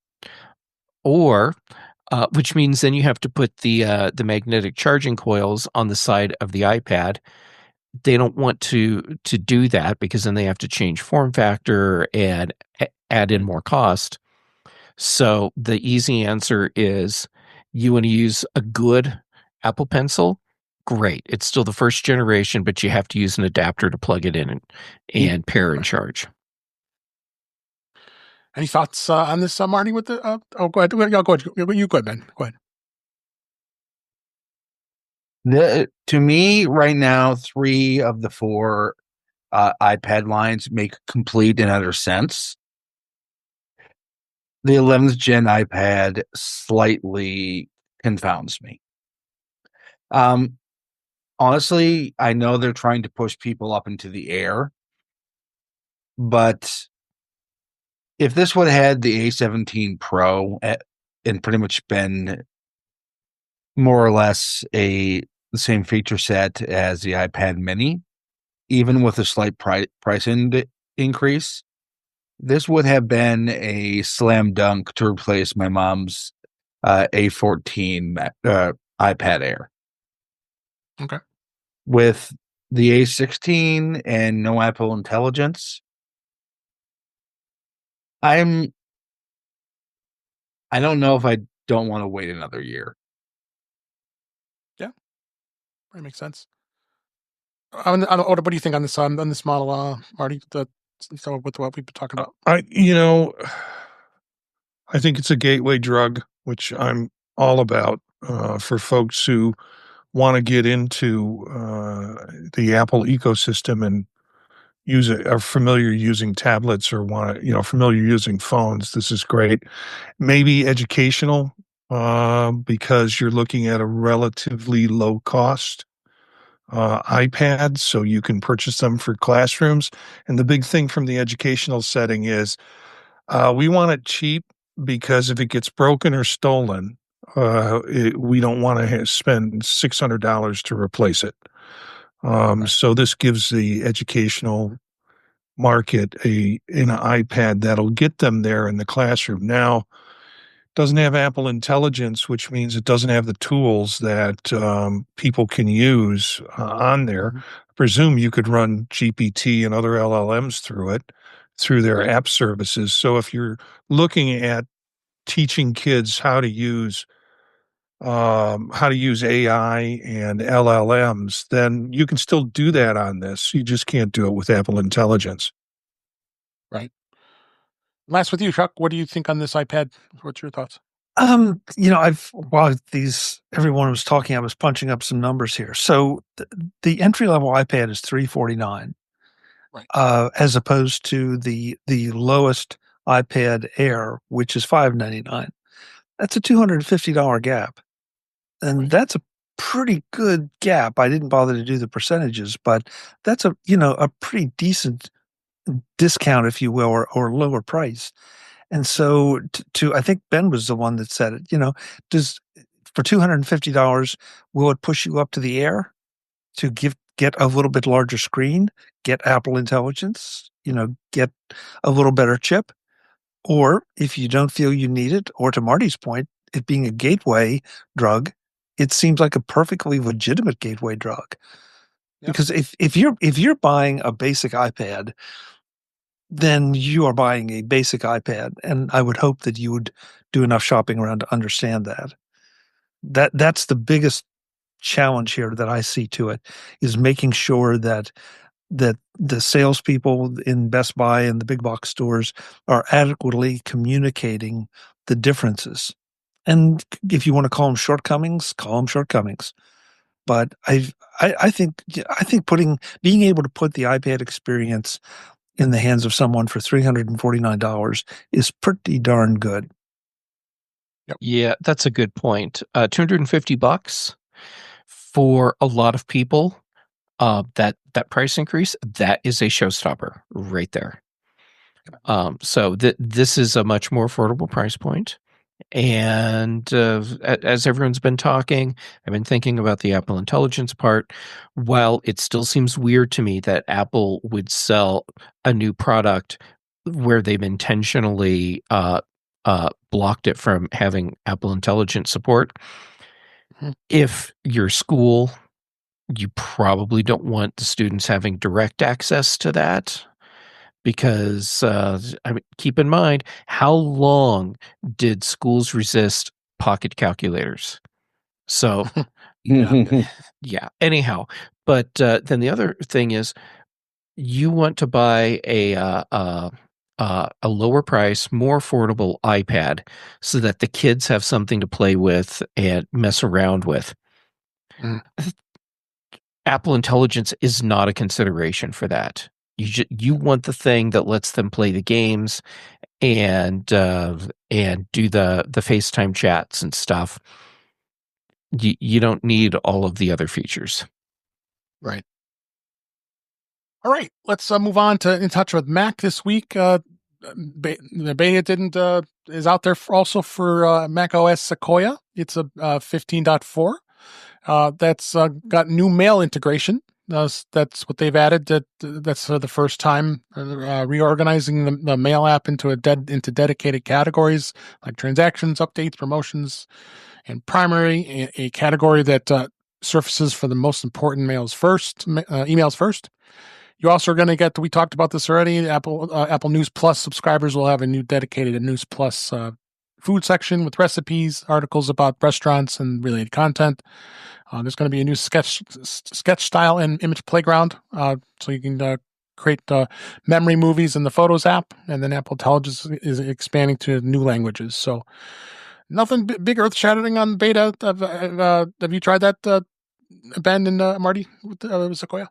or which means then you have to put the magnetic charging coils on the side of the iPad. They don't want to do that because then they have to change form factor and add in more cost. So the easy answer is you want to use a good Apple Pencil. Great. It's still the first generation, but you have to use an adapter to plug it in and pair and charge. Any thoughts on this, Marty? With the go ahead. Go ahead. You go ahead, Ben. Go ahead. To me, right now, 3 of the 4 iPad lines make complete and utter sense. The 11th gen iPad slightly confounds me. Honestly, I know they're trying to push people up into the air, but if this would have had the A17 Pro and pretty much been more or less the same feature set as the iPad Mini, even with a slight price increase. This would have been a slam dunk to replace my mom's A14 iPad Air. Okay. With the A16 and no Apple Intelligence, I don't know if I don't want to wait another year. Yeah, that makes sense. What do you think on this model, Marty? So with what we've been talking about, I think it's a gateway drug, which I'm all about for folks who want to get into the Apple ecosystem and are familiar using tablets or familiar using phones. This is great. Maybe educational because you're looking at a relatively low cost iPads, so you can purchase them for classrooms. And the big thing from the educational setting is we want it cheap because if it gets broken or stolen, we don't want to spend $600 to replace it. Right. So this gives the educational market an iPad that'll get them there in the classroom. Now, doesn't have Apple Intelligence, which means it doesn't have the tools that people can use on there. Mhm. I presume you could run GPT and other LLMs through their app services. So if you're looking at teaching kids how to use AI and LLMs, then you can still do that on this. You just can't do it with Apple Intelligence. Right. Last with you, Chuck. What do you think on this iPad? What's your thoughts? While everyone was talking, I was punching up some numbers here. So the entry level iPad is $349, Right. as opposed to the lowest iPad Air, which is $599. That's a $250 gap, and Right. that's a pretty good gap. I didn't bother to do the percentages, but that's a pretty decent discount, if you will, or lower price. And so I think Ben was the one that said it, for $250, will it push you up to the Air to get a little bit larger screen, get Apple Intelligence, get a little better chip? Or if you don't feel you need it, or to Marty's point, it being a gateway drug, it seems like a perfectly legitimate gateway drug. Yep. Because if you're buying a basic iPad, then you are buying a basic iPad, and I would hope that you would do enough shopping around to understand that. That's the biggest challenge here that I see to it, is making sure that the salespeople in Best Buy and the big box stores are adequately communicating the differences. And if you want to call them shortcomings, call them shortcomings. But I think being able to put the iPad experience in the hands of someone for $349 is pretty darn good. Yep. Yeah, that's a good point. $250 for a lot of people. That price increase, that is a showstopper right there. So this is a much more affordable price point. And as everyone's been talking, I've been thinking about the Apple Intelligence part. While it still seems weird to me that Apple would sell a new product where they've intentionally blocked it from having Apple Intelligence support. Mhm. If your school, you probably don't want the students having direct access to that. Because keep in mind, how long did schools resist pocket calculators? So, yeah. Anyhow, but then the other thing is, you want to buy a lower price, more affordable iPad, so that the kids have something to play with and mess around with. Mm. Apple Intelligence is not a consideration for that. You want the thing that lets them play the games and do the FaceTime chats and stuff. You don't need all of the other features. Right. All right. Let's move on to In Touch with Mac this week. the beta didn't is out there also for Mac OS Sequoia. It's a 15.4. That's got new mail integration. That's what they've added. That's the first time reorganizing the mail app into dedicated categories like transactions, updates, promotions, and primary. A category that surfaces for the most important emails first. You also are going to get, we talked about this already, Apple News Plus subscribers will have a new dedicated News Plus food section with recipes, articles about restaurants, and related content. There's going to be a new sketch style and image playground, so you can create memory movies in the Photos app, and then Apple Intelligence is expanding to new languages. So nothing big earth-shattering on beta. Have you tried that, Ben and Marty, with Sequoia?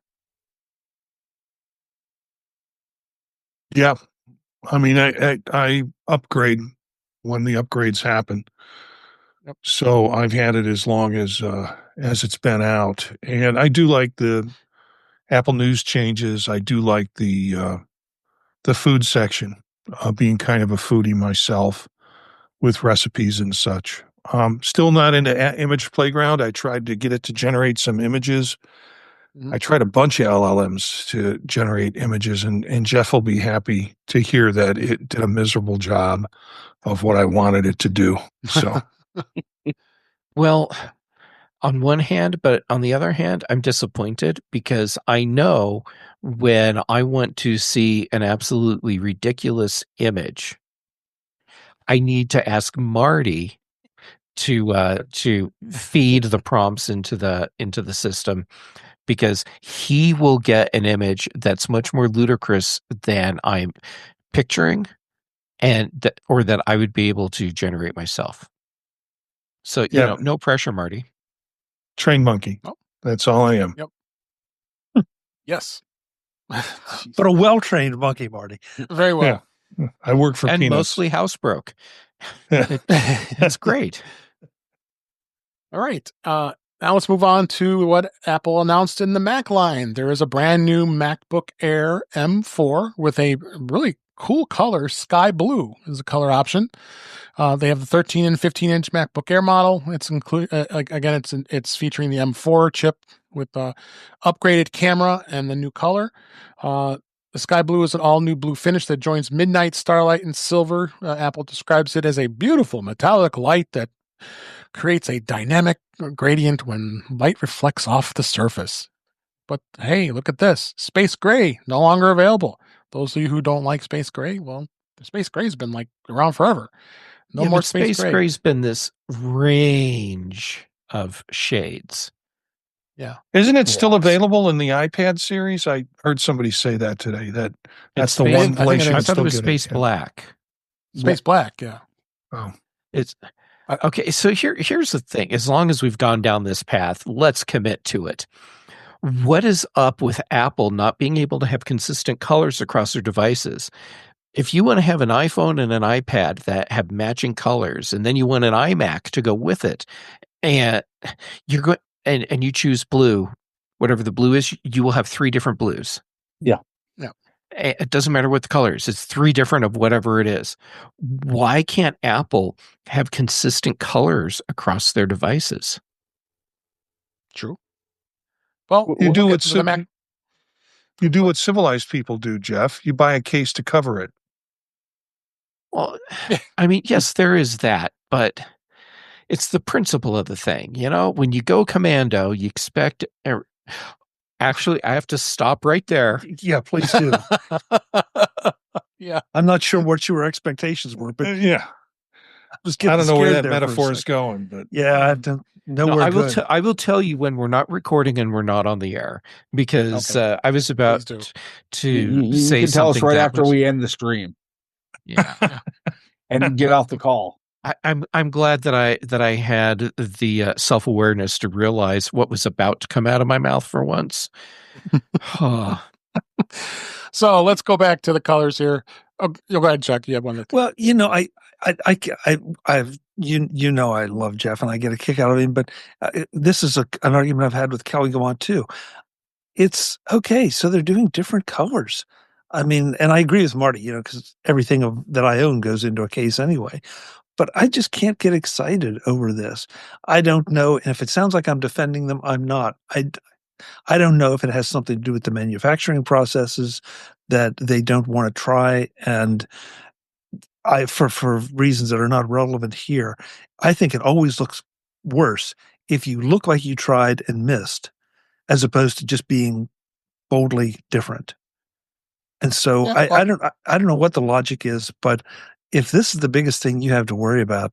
Yeah. I mean, I upgrade when the upgrades happen. Yep. So I've had it as long as it's been out. And I do like the Apple News changes. I do like the food section, being kind of a foodie myself with recipes and such. Still not into Image Playground. I tried to get it to generate some images. I tried a bunch of LLMs to generate images, and Jeff will be happy to hear that it did a miserable job of what I wanted it to do. So, well, on one hand, but on the other hand, I'm disappointed because I know when I want to see an absolutely ridiculous image, I need to ask Marty to feed the prompts into the system, because he will get an image that's much more ludicrous than I'm picturing, and that I would be able to generate myself. So, no pressure, Marty. Trained monkey. Oh. That's all I am. Yep. Yes. But a well-trained monkey, Marty. Very well. Yeah. I work for and peanuts. Mostly housebroke. It's great. All right. Now let's move on to what Apple announced in the Mac line. There is a brand new MacBook Air M4 with a really cool color. Sky blue is a color option. They have the 13 and 15-inch MacBook Air model. It's it's featuring the M4 chip with the upgraded camera and the new color. The sky blue is an all-new blue finish that joins midnight, starlight, and silver. Apple describes it as a beautiful metallic light that creates a dynamic gradient when light reflects off the surface. But hey, look at this. Space gray, no longer available. Those of you who don't like space gray, well, the space gray's been around forever. No more space gray. Gray's been this range of shades. Yeah. Isn't it still available in the iPad series? I heard somebody say that today. That's the one place you I can thought still it was get space it. black. Space black, yeah. Oh. It's okay. So here's the thing. As long as we've gone down this path, let's commit to it. What is up with Apple not being able to have consistent colors across their devices? If you want to have an iPhone and an iPad that have matching colors, and then you want an iMac to go with it, and you're going and you choose blue, whatever the blue is, you will have 3 different blues. Yeah. Yeah. It doesn't matter what the color is. It's 3 different of whatever it is. Why can't Apple have consistent colors across their devices? True. Well, You do what Mac. civilized people do, Jeff. You buy a case to cover it. Well, I mean, yes, there is that, but it's the principle of the thing. When you go commando, you expect. Actually, I have to stop right there. Yeah, please do. Yeah. I'm not sure what your expectations were, but Yeah. I don't know where that metaphor is going, but yeah, I don't know where. I will tell you when we're not recording and we're not on the air, because I was about to you say can tell us something right after we end the stream. Yeah. And get off the call. I'm glad that I had the self-awareness to realize what was about to come out of my mouth for once. So let's go back to the colors here. Oh, go ahead, Chuck. You have one. Well, I love Jeff and I get a kick out of him, but this is an argument I've had with Kelly Gamet too. It's okay. So they're doing different colors. I mean, and I agree with Marty, because everything that I own goes into a case anyway. But I just can't get excited over this. I don't know. And if it sounds like I'm defending them, I'm not. I don't know if it has something to do with the manufacturing processes that they don't want to try. And for reasons that are not relevant here, I think it always looks worse if you look like you tried and missed, as opposed to just being boldly different. And so I don't know what the logic is, but if this is the biggest thing you have to worry about,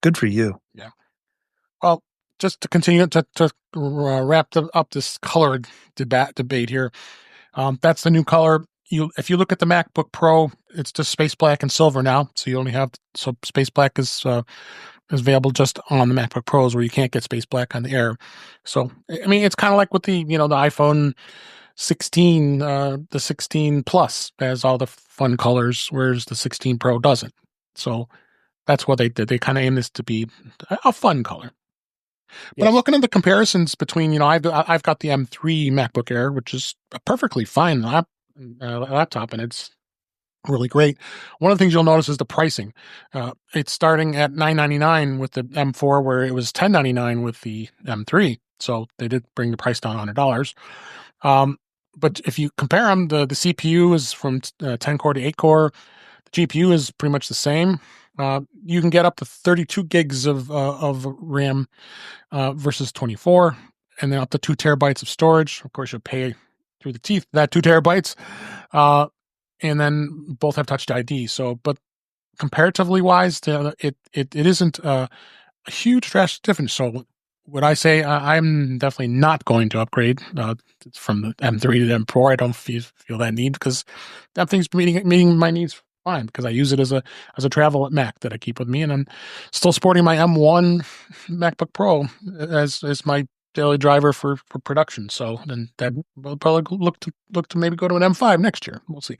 good for you. Yeah. Well, just to continue to wrap up this color debate here, that's the new color. If you look at the MacBook Pro, it's just space black and silver now. So you only have space black is available just on the MacBook Pros, where you can't get space black on the Air. So I mean, it's kind of like with the the iPhone 16, the 16 Plus has all the fun colors, whereas the 16 Pro doesn't. So that's what they did. They kind of aimed this to be a fun color. But yes. I'm looking at the comparisons between, I've got the M3 MacBook Air, which is a perfectly fine laptop, and it's really great. One of the things you'll notice is the pricing. It's starting at $999 with the M4, where it was $1099 with the M3. So they did bring the price down $100. But if you compare them, the CPU is from 10 core to 8 core. The GPU is pretty much the same. You can get up to 32 gigs of RAM versus 24, and then up to 2 terabytes of storage. Of course, you'll pay through the teeth that 2 terabytes, and then both have Touch ID. So, but comparatively wise, it isn't a huge drastic difference. So, would I say I'm definitely not going to upgrade from the M3 to the M4? I don't feel that need, because that thing's meeting my needs fine, because I use it as a travel Mac that I keep with me, and I'm still sporting my M1 MacBook Pro as my daily driver for production. So then that will probably look to maybe go to an M5 next year. We'll see.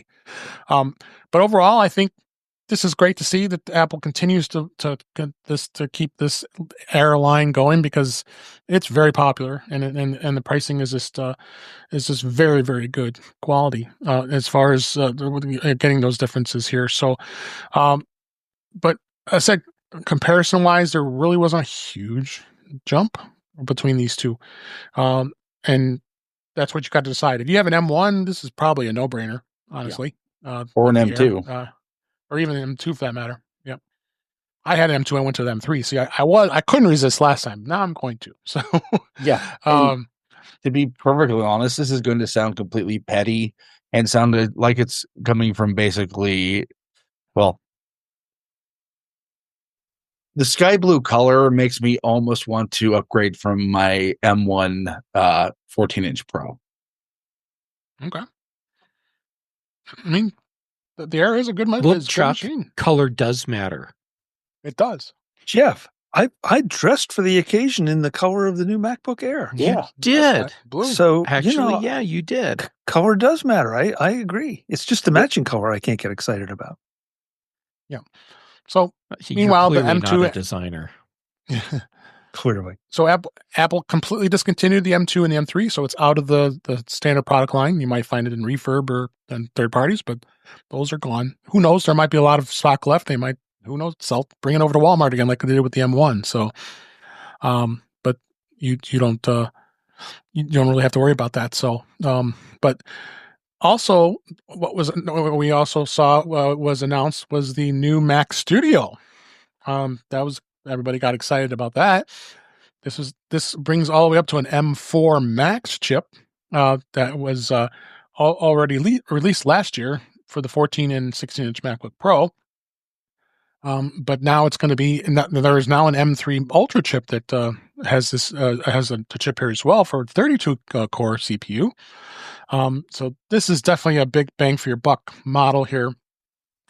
But overall, I think this is great to see that Apple continues to keep this Air line going, because it's very popular, and the pricing is just very, very good quality as far as getting those differences here. So, but I said, comparison wise, there really wasn't a huge jump between these two, and that's what you got to decide. If you have an M1, this is probably a no brainer, honestly, or an M2. Air, or even an M2 for that matter. Yep. I had an M2. I went to the M3. See, I couldn't resist last time. Now I'm going to. So yeah. To be perfectly honest, this is going to sound completely petty and sounded like it's coming from basically, well, the sky blue color makes me almost want to upgrade from my M1 14-inch Pro. Okay. I mean, the Air is a good machine. Color does matter. It does. Jeff, I dressed for the occasion in the color of the new MacBook Air. Yeah, you did. Blue. So actually, yeah, you did. Color does matter. I agree. It's just the matching color I can't get excited about. Yeah. So meanwhile, the M2 not a designer. Clearly. So Apple completely discontinued the M2 and the M3, so it's out of the standard product line. You might find it in refurb or in third parties, but those are gone. Who knows? There might be a lot of stock left. They might, who knows, bring it over to Walmart again like they did with the M1. So, but you don't really have to worry about that. So, but also what we also saw was announced was the new Mac Studio. Everybody got excited about that. This brings all the way up to an M4 Max chip that was already released last year for the 14 and 16-inch MacBook Pro. But now it's going to be, there is now an M3 Ultra chip that has a chip here as well for 32 core CPU. So this is definitely a big bang for your buck model here.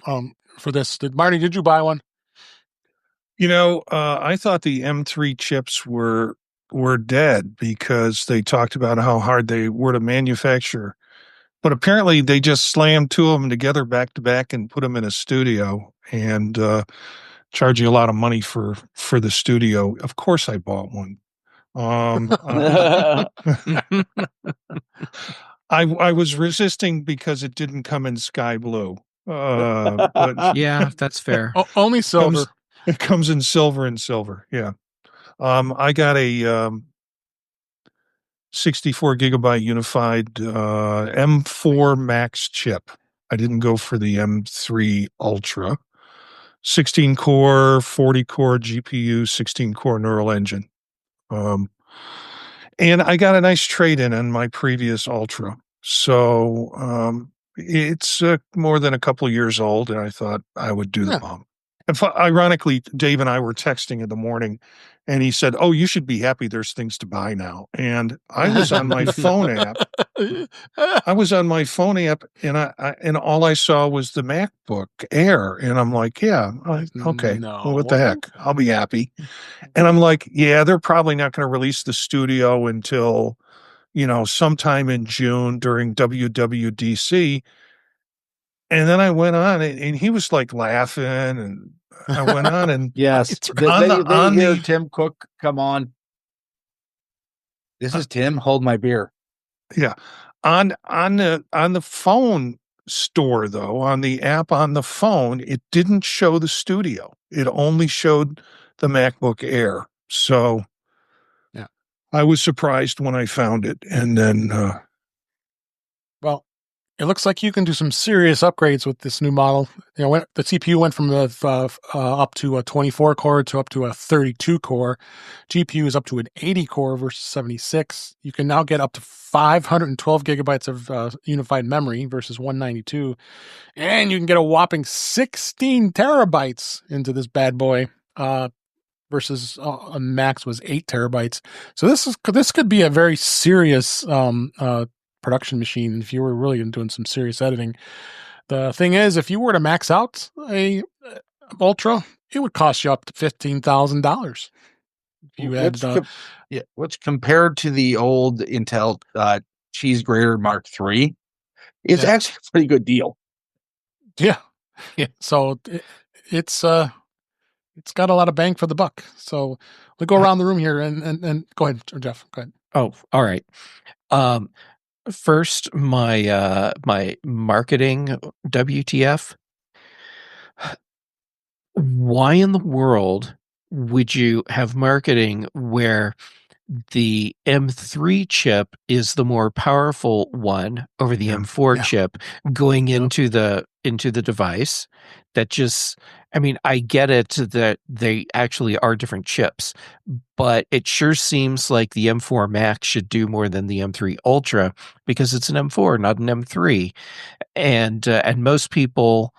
For this, Marty, did you buy one? I thought the M3 chips were dead because they talked about how hard they were to manufacture. But apparently they just slammed two of them together back to back and put them in a studio and charge you a lot of money for the studio. Of course I bought one. I was resisting because it didn't come in sky blue. But Yeah, that's fair. Only silver. it comes in silver and silver. Yeah. I got a 64 gigabyte unified M4 Max chip. I didn't go for the M3 Ultra. 16 core, 40 core GPU, 16 core neural engine. And I got a nice trade in on my previous Ultra. So it's more than a couple of years old, and I thought I would do the bump. And ironically, Dave and I were texting in the morning, and he said, "Oh, you should be happy. There's things to buy now." And I was on my phone app. I was on my phone app, and and all I saw was the MacBook Air, and I'm like, "Yeah, okay, well, what the heck? I'll be happy." And I'm like, "Yeah, they're probably not going to release the Studio until, sometime in June during WWDC." And then I went on, and he was like laughing, and I went on, and yes, they hear Tim Cook come on. This is Tim. Hold my beer. Yeah, on the phone store though, on the app on the phone, it didn't show the Studio. It only showed the MacBook Air. So, yeah, I was surprised when I found it, and then. Well, it looks like you can do some serious upgrades with this new model. The CPU went from up to a 24 core to up to a 32 core. GPU is up to an 80 core versus 76. You can now get up to 512 gigabytes of unified memory versus 192. And you can get a whopping 16 terabytes into this bad boy versus a max was 8 terabytes. So this could be a very serious production machine if you were really doing some serious editing. The thing is, if you were to max out a Ultra, it would cost you up to $15,000. If you had, which compared to the old Intel Cheese Grater Mark III, is actually a pretty good deal. Yeah. So it's got a lot of bang for the buck. So we go around the room here and go ahead, Jeff. Go ahead. Oh, all right. First, my my marketing WTF. Why in the world would you have marketing where the M3 chip is the more powerful one over the M4 chip going into the device? That just, I mean, I get it that they actually are different chips, but it sure seems like the M4 Max should do more than the M3 Ultra because it's an M4, not an M3, and most people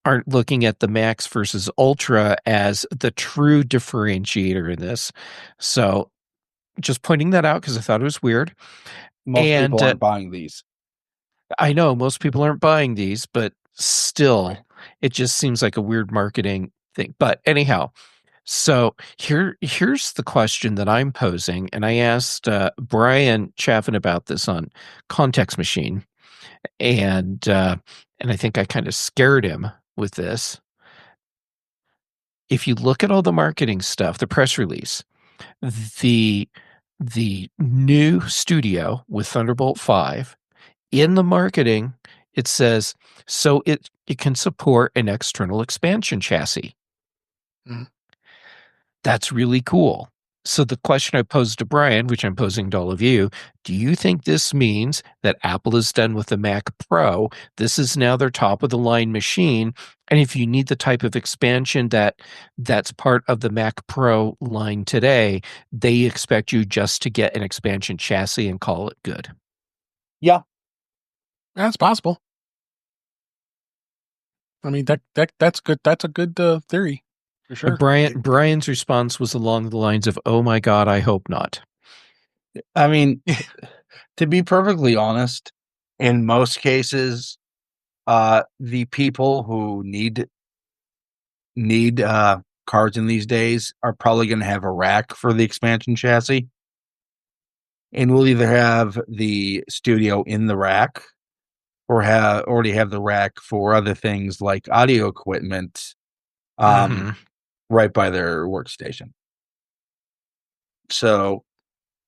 aren't looking at the Max versus Ultra as the true differentiator in this. So just pointing that out because I thought it was weird. Most people aren't buying these. I know most people aren't buying these, but still, it just seems like a weird marketing thing. But anyhow, so here's the question that I'm posing, and I asked Brian Chaffin about this on Context Machine, and I think I kind of scared him with this. If you look at all the marketing stuff, the press release, the new Studio with Thunderbolt 5, in the marketing, it says, so it can support an external expansion chassis. Mm-hmm. That's really cool. So the question I posed to Brian, which I'm posing to all of you, do you think this means that Apple is done with the Mac Pro? This is now their top of the line machine. And if you need the type of expansion that's part of the Mac Pro line today, they expect you just to get an expansion chassis and call it good. Yeah. That's possible. I mean, that's good. That's a good theory. For sure. Brian's response was along the lines of, "Oh my God, I hope not." I mean, to be perfectly honest, in most cases, the people who need cards in these days are probably going to have a rack for the expansion chassis, and we'll either have the Studio in the rack, or already have the rack for other things like audio equipment. Right by their workstation. So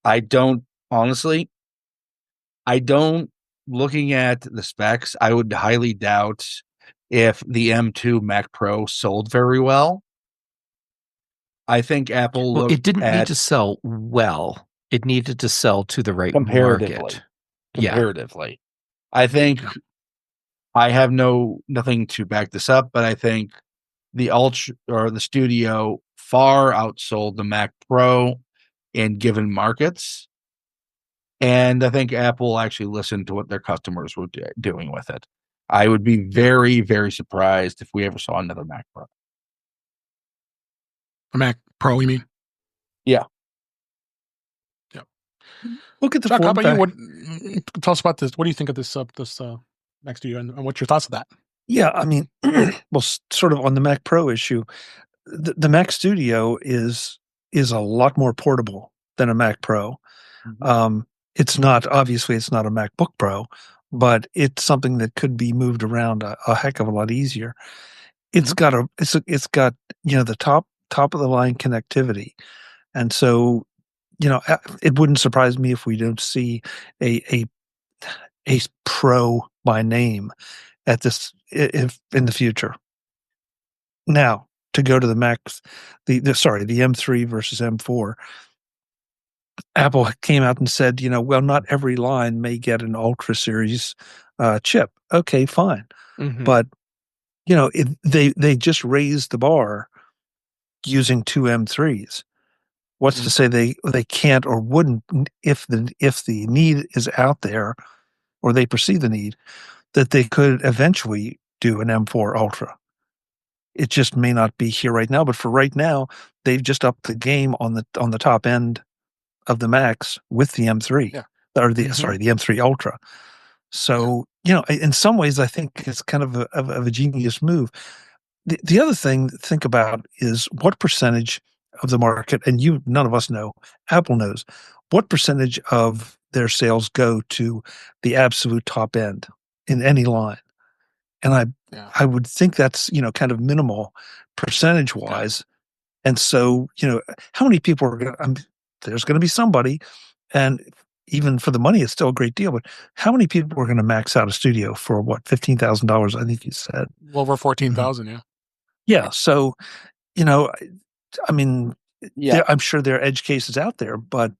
I don't looking at the specs, I would highly doubt if the M2 Mac Pro sold very well. I think Apple Well, looked it didn't need at to sell well. It needed to sell to the right comparatively. market. Comparatively. I think I have nothing to back this up, but I think the Ultra or the Studio far outsold the Mac Pro in given markets. And I think Apple actually listened to what their customers were doing with it. I would be very, very surprised if we ever saw another Mac Pro. A Mac Pro, you mean? Yeah. Yeah. Look at the Chuck, how form about you? factor. What, tell us about this. What do you think of this Mac Studio, and what's your thoughts of that? Yeah, I mean, well, sort of on the Mac Pro issue, the Mac Studio is a lot more portable than a Mac Pro. It's not obviously it's not a MacBook Pro, but it's something that could be moved around a heck of a lot easier. It's got it's got the top of the line connectivity, and so it wouldn't surprise me if we don't see a Pro by name at this if in the future. Now, to go to the Macs, the M3 versus M4, Apple came out and said, well, not every line may get an Ultra Series chip. Okay, fine, but they just raised the bar using two M3s. What's to say they can't or wouldn't if the need is out there, or they perceive the need that they could eventually do an M4 Ultra. It just may not be here right now, but for right now, they've just upped the game on the top end of the Macs with the M3 or the M3 Ultra. So, in some ways, I think it's kind of a genius move. The other thing to think about is what percentage of the market, and none of us know, Apple knows, what percentage of their sales go to the absolute top end in any line. And I would think that's, kind of minimal percentage wise. And so, how many people are going to, there's going to be somebody, and even for the money, it's still a great deal, but how many people are going to max out a studio for what, $15,000? I think you said. Well, over 14,000. Yeah. Yeah. So, I mean, I'm sure there are edge cases out there, but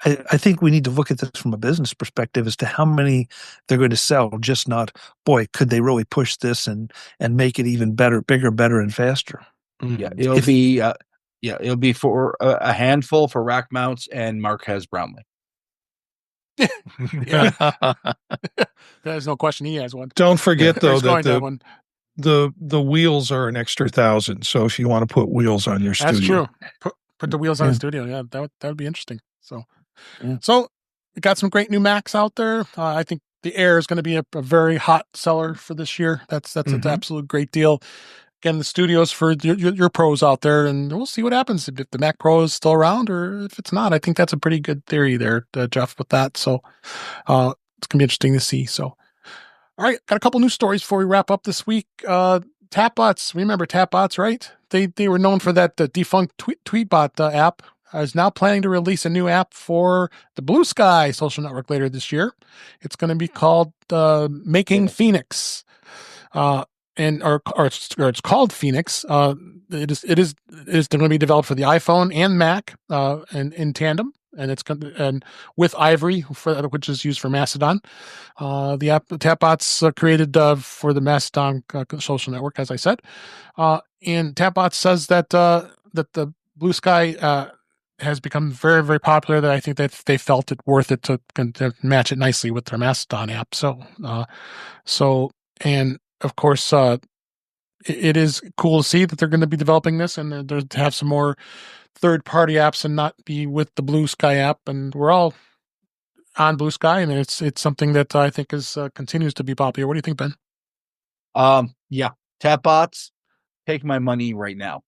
I think we need to look at this from a business perspective as to how many they're going to sell, just not, boy, could they really push this and make it even better, bigger, better, and faster. Yeah, it'll be for a handful for rack mounts and Marquez Brownlee. There's no question he has one. Don't forget though that the wheels are an extra $1,000. So if you want to put wheels on your studio, that's true. Put the wheels on the studio. Yeah, that would be interesting. So we got some great new Macs out there. I think the Air is going to be a very hot seller for this year. That's an absolute great deal. Again, the studios for your pros out there, and we'll see what happens if the Mac Pro is still around or if it's not. I think that's a pretty good theory there, Jeff, with that. So it's going to be interesting to see. So, all right, got a couple news stories before we wrap up this week. Tapbots, remember Tapbots, right? They were known for that defunct Tweetbot app. Is now planning to release a new app for the BlueSky social network later this year. It's going to be called Making Phoenix. Or it's called Phoenix. It is going to be developed for the iPhone and Mac, and in tandem, and with Ivory, which is used for Mastodon. The app Tapbots created for the Mastodon social network, as I said, and Tapbots says that the BlueSky has become very, very popular. That I think that they felt it worth it to match it nicely with their Mastodon app. So and of course, it is cool to see that they're going to be developing this and to have some more third-party apps and not be with the BlueSky app. And we're all on BlueSky, and it's something that I think continues to be popular. What do you think, Ben? Yeah, Tapbots, take my money right now.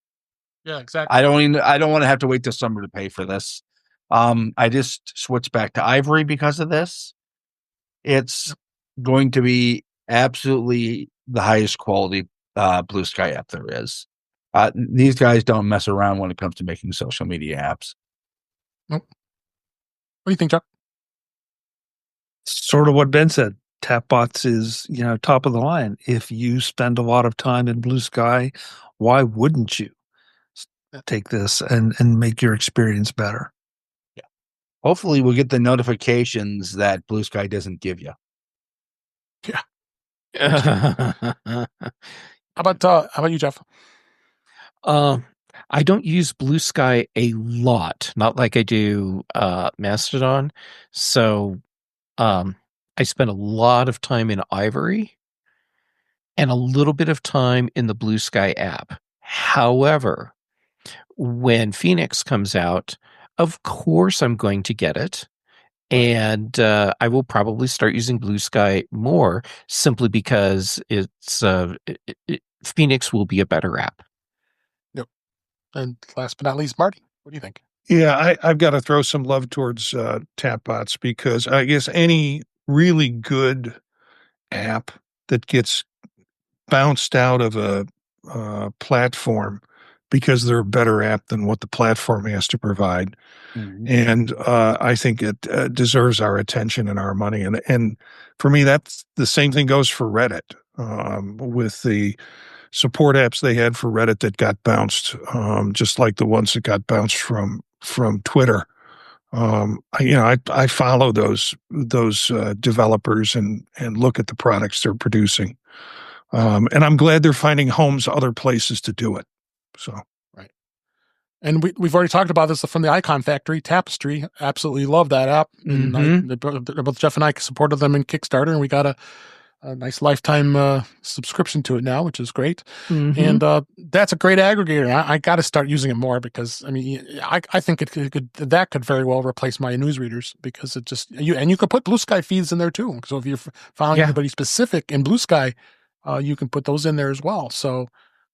Yeah, exactly. I don't want to have to wait till summer to pay for this. I just switched back to Ivory because of this. It's going to be absolutely the highest quality BlueSky app there is. These guys don't mess around when it comes to making social media apps. Nope. What do you think, Chuck? Sort of what Ben said. Tapbots is, top of the line. If you spend a lot of time in BlueSky, why wouldn't you take this and make your experience better? Yeah. Hopefully we'll get the notifications that BlueSky doesn't give you. Yeah. How about you, Jeff? I don't use BlueSky a lot, not like I do Mastodon. So I spend a lot of time in Ivory and a little bit of time in the BlueSky app. However, when Phoenix comes out, of course I'm going to get it. And I will probably start using BlueSky more simply because it's Phoenix will be a better app. Yep. And last but not least, Marty, what do you think? Yeah, I've got to throw some love towards Tapbots, because I guess any really good app that gets bounced out of a platform because they're a better app than what the platform has to provide. Mm-hmm. And I think it deserves our attention and our money. And for me, that's the same thing goes for Reddit, with the support apps they had for Reddit that got bounced, just like the ones that got bounced from Twitter. I follow those developers and look at the products they're producing. And I'm glad they're finding homes other places to do it. So. Right. And we've already talked about this from the Icon Factory, Tapestry. Absolutely love that app. And both Jeff and I supported them in Kickstarter, and we got a nice lifetime subscription to it now, which is great. And that's a great aggregator. I got to start using it more, because I think it could very well replace my newsreaders, because it just you could put BlueSky feeds in there too. So if you're following anybody specific in BlueSky, you can put those in there as well. So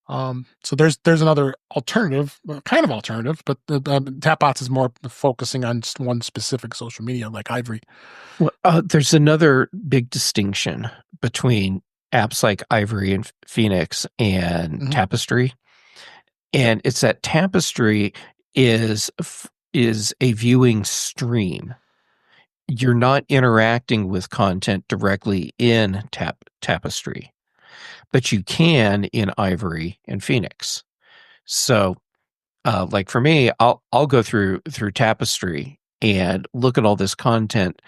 there's another alternative, kind of alternative, but Tapbots is more focusing on just one specific social media like Ivory. Well, there's another big distinction between apps like Ivory and Phoenix and Tapestry, and it's that Tapestry is a viewing stream. You're not interacting with content directly in Tapestry, but you can in Ivory and Phoenix. So, like for me, I'll go through Tapestry and look at all this content.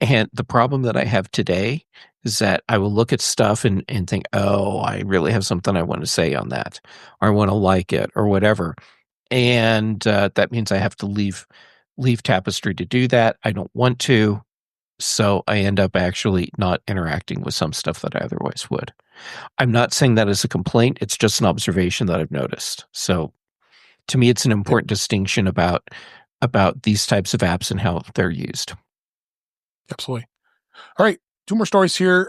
And the problem that I have today is that I will look at stuff and think, oh, I really have something I want to say on that, or I want to like it, or whatever. And that means I have to leave Tapestry to do that. I don't want to. So I end up actually not interacting with some stuff that I otherwise would. I'm not saying that as a complaint. It's just an observation that I've noticed. So to me, it's an important distinction about these types of apps and how they're used. Absolutely. All right. 2 more stories here.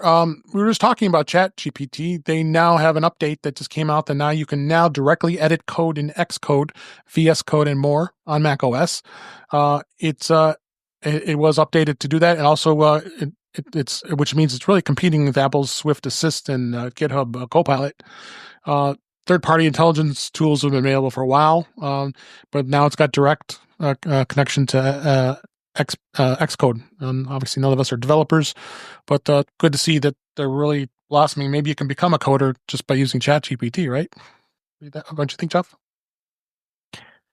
We were just talking about ChatGPT. They now have an update that just came out that now you can now directly edit code in Xcode, VS Code, and more on Mac OS. It was updated to do that, and also it's which means it's really competing with Apple's Swift Assist and GitHub Copilot. Third-party intelligence tools have been available for a while, but now it's got direct connection to Xcode. Obviously, none of us are developers, but good to see that they're really blossoming. Maybe you can become a coder just by using ChatGPT, right? Don't you think, Jeff?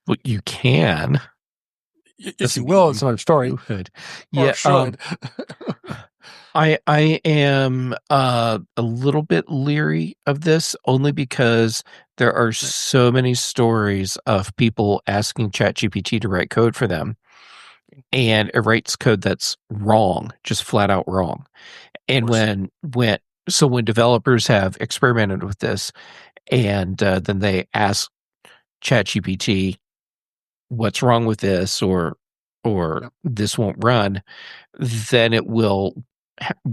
Well, you can. Yes, you will. It's another story. You could. Or should. I am a little bit leery of this, only because there are so many stories of people asking ChatGPT to write code for them, and it writes code that's wrong, just flat out wrong. And when developers have experimented with this, and then they ask ChatGPT, what's wrong with this, or this won't run, then it will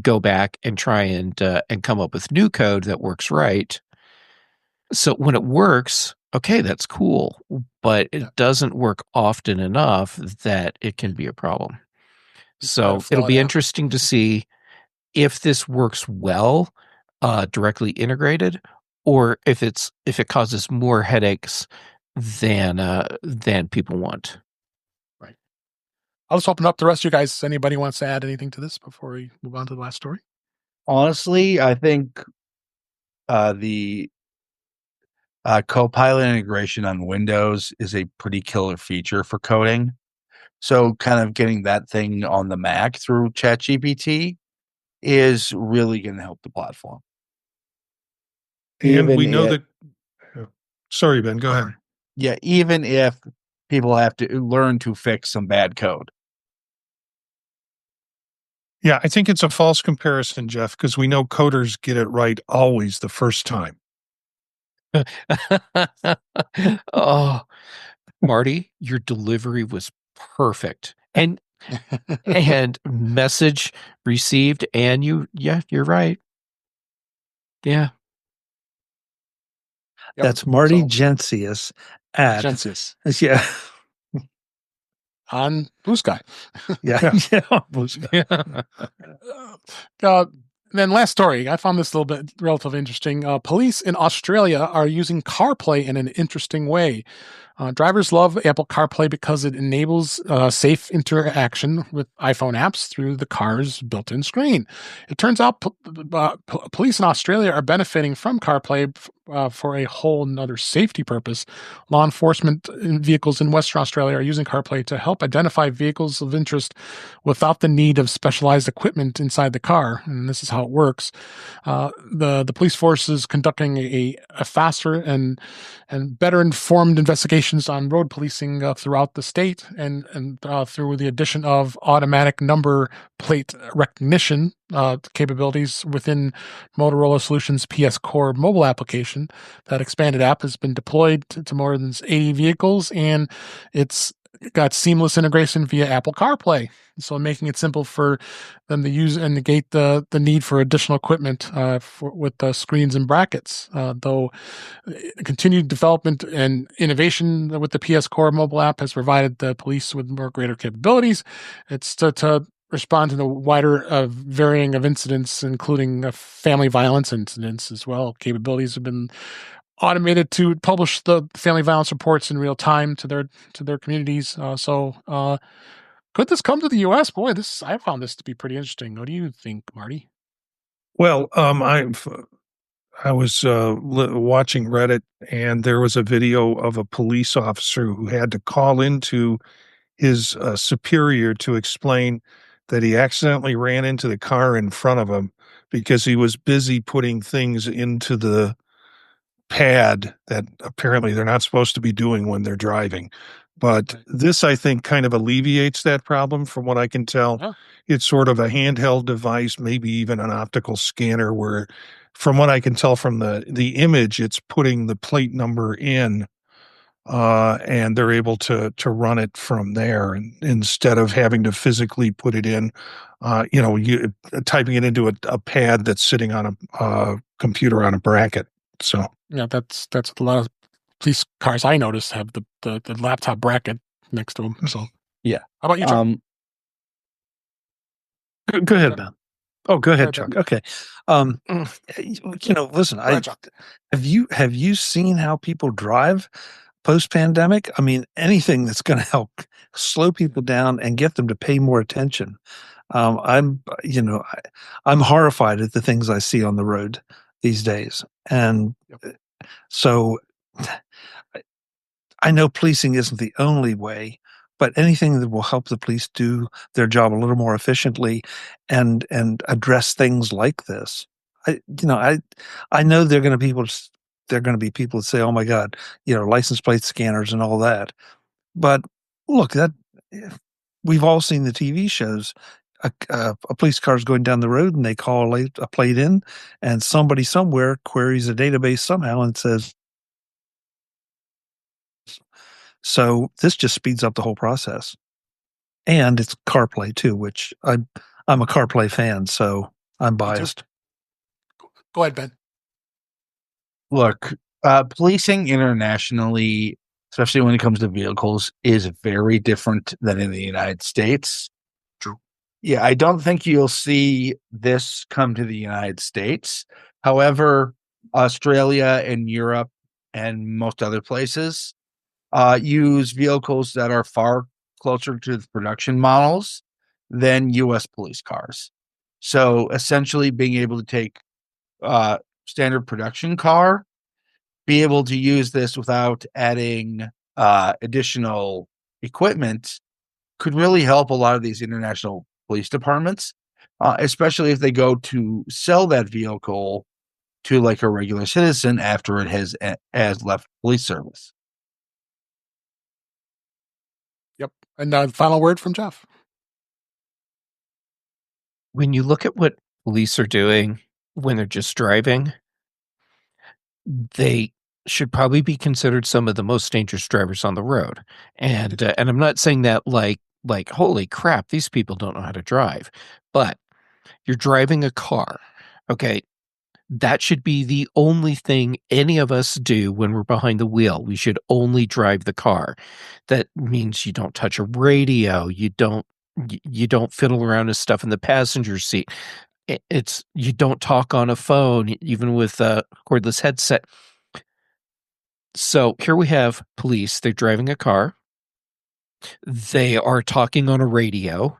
go back and try and come up with new code that works right. So when it works, okay, that's cool, but it doesn't work often enough that it can be a problem. So it'll be interesting to see if this works well, directly integrated, or if it causes more headaches than people want. Right. I'll just open up the rest of you guys. Anybody wants to add anything to this before we move on to the last story? Honestly, I think the Copilot integration on Windows is a pretty killer feature for coding. So kind of getting that thing on the Mac through ChatGPT is really going to help the platform. And we know that. Sorry, Ben, go ahead. Yeah, even if people have to learn to fix some bad code. Yeah, I think it's a false comparison, Jeff, because we know coders get it right always the first time. Oh, Marty, your delivery was perfect. And message received, and you're right. Yeah. Yep. That's Marty Jencius at Jencius yeah. on BlueSky. Yeah. Yeah. Then last story. I found this a little bit relatively interesting. Police in Australia are using CarPlay in an interesting way. Drivers love Apple CarPlay because it enables safe interaction with iPhone apps through the car's built-in screen. It turns out police in Australia are benefiting from CarPlay for a whole nother safety purpose. Law enforcement vehicles in Western Australia are using CarPlay to help identify vehicles of interest without the need of specialized equipment inside the car. And this is how it works. The police force is conducting a faster and better informed investigations on road policing throughout the state, and through the addition of automatic number plate recognition capabilities within Motorola Solutions PS Core mobile application. That expanded app has been deployed to more than 80 vehicles, and it's got seamless integration via Apple CarPlay. So making it simple for them to use and negate the need for additional equipment with the screens and brackets. Though continued development and innovation with the PS Core mobile app has provided the police with more greater capabilities. It's to respond to the wider varying of incidents, including family violence incidents as well. Capabilities have been automated to publish the family violence reports in real time to their communities. Could this come to the U.S.? Boy, I found this to be pretty interesting. What do you think, Marty? Well, I was watching Reddit, and there was a video of a police officer who had to call into his superior to explain that he accidentally ran into the car in front of him because he was busy putting things into the pad that apparently they're not supposed to be doing when they're driving. But this, I think, kind of alleviates that problem from what I can tell. Yeah. It's sort of a handheld device, maybe even an optical scanner where, from what I can tell from the image, it's putting the plate number in and they're able to run it from there, and instead of having to physically put it in, typing it into a pad that's sitting on a computer on a bracket. So yeah, that's a lot of police cars I noticed have the laptop bracket next to them. So yeah. How about you, Chuck? Go ahead, Ben. Oh, go ahead, Chuck. Ben. Okay. Listen, have you seen how people drive post-pandemic? I mean, anything that's going to help slow people down and get them to pay more attention. I'm horrified at the things I see on the road these days. And so I know policing isn't the only way, but anything that will help the police do their job a little more efficiently and address things like this. I know there are going to be people that say, "Oh my God, license plate scanners and all that." But look, we've all seen the TV shows. A police car is going down the road and they call a plate in, and somebody somewhere queries a database somehow and says. So this just speeds up the whole process, and it's CarPlay too, which I'm a CarPlay fan, so I'm biased. Go ahead, Ben. Look, policing internationally, especially when it comes to vehicles, is very different than in the United States. True. Yeah, I don't think you'll see this come to the United States. However, Australia and Europe and most other places use vehicles that are far closer to the production models than U.S. police cars. So essentially being able to take standard production car, be able to use this without adding additional equipment could really help a lot of these international police departments, especially if they go to sell that vehicle to like a regular citizen after it has left police service. Yep. And final word from Jeff. When you look at what police are doing when they're just driving, they should probably be considered some of the most dangerous drivers on the road. And I'm not saying that like holy crap, these people don't know how to drive. But you're driving a car, okay? That should be the only thing any of us do when we're behind the wheel. We should only drive the car. That means you don't touch a radio. You don't fiddle around with stuff in the passenger seat. You don't talk on a phone, even with a cordless headset. So here we have police. They're driving a car. They are talking on a radio.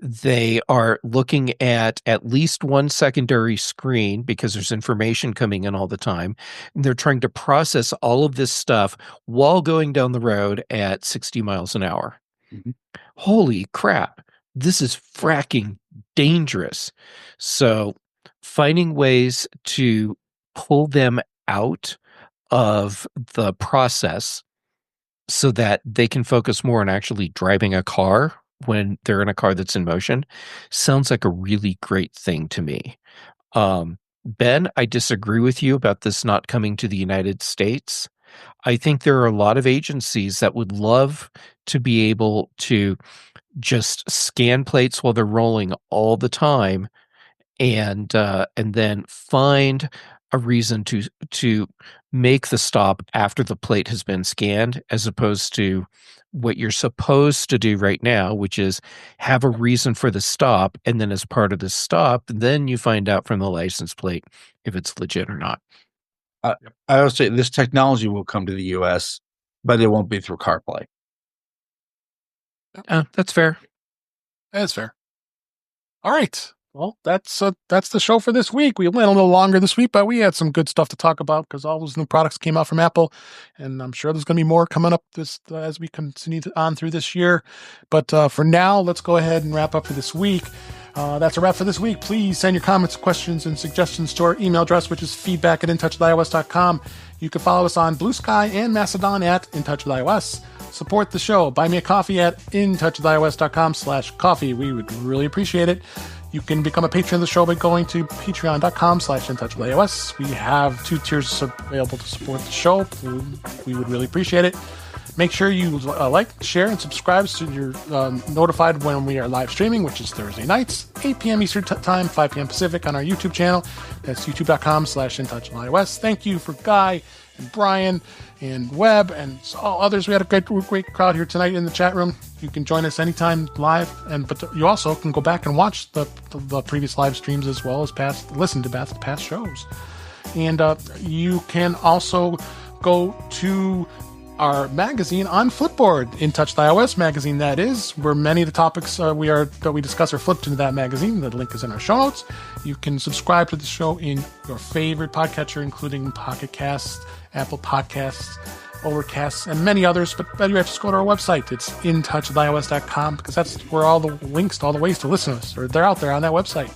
They are looking at least one secondary screen because there's information coming in all the time. And they're trying to process all of this stuff while going down the road at 60 miles an hour. Mm-hmm. Holy crap. This is fracking dangerous. So finding ways to pull them out of the process so that they can focus more on actually driving a car when they're in a car that's in motion sounds like a really great thing to me. Ben, I disagree with you about this not coming to the United States. I think there are a lot of agencies that would love to be able to just scan plates while they're rolling all the time and then find a reason to make the stop after the plate has been scanned, as opposed to what you're supposed to do right now, which is have a reason for the stop, and then as part of the stop, then you find out from the license plate if it's legit or not. I would say this technology will come to the U.S., but it won't be through CarPlay. That's fair. That's fair. All right. Well, that's the show for this week. We went a little longer this week, but we had some good stuff to talk about because all those new products came out from Apple, and I'm sure there's going to be more coming up as we continue on through this year. But for now, let's go ahead and wrap up for this week. That's a wrap for this week. Please send your comments, questions, and suggestions to our email address, which is feedback@intouchwithios.com. You can follow us on BlueSky and Mastodon at intouchwithios. Support the show. Buy me a coffee at intouchwithios.com/coffee. We would really appreciate it. You can become a patron of the show by going to patreon.com/intouchwithios. We have 2 tiers available to support the show. We would really appreciate it. Make sure you like, share, and subscribe so you're notified when we are live streaming, which is Thursday nights, 8 p.m. Eastern Time, 5 p.m. Pacific on our YouTube channel. That's youtube.com/intouchwithios. Thank you for Guy and Brian and Webb and all others. We had a great crowd here tonight in the chat room. You can join us anytime live, but you also can go back and watch the previous live streams as well as listen to past shows. And you can also go to our magazine on Flipboard, In Touch with iOS magazine, that is, where many of the topics that we discuss are flipped into that magazine. The link is in our show notes. You can subscribe to the show in your favorite podcatcher, including Pocket Casts, Apple Podcasts, Overcast, and many others. But better yet, just go to our website. It's intouchwithios.com, because that's where all the links to all the ways to listen to us, or they're out there on that website.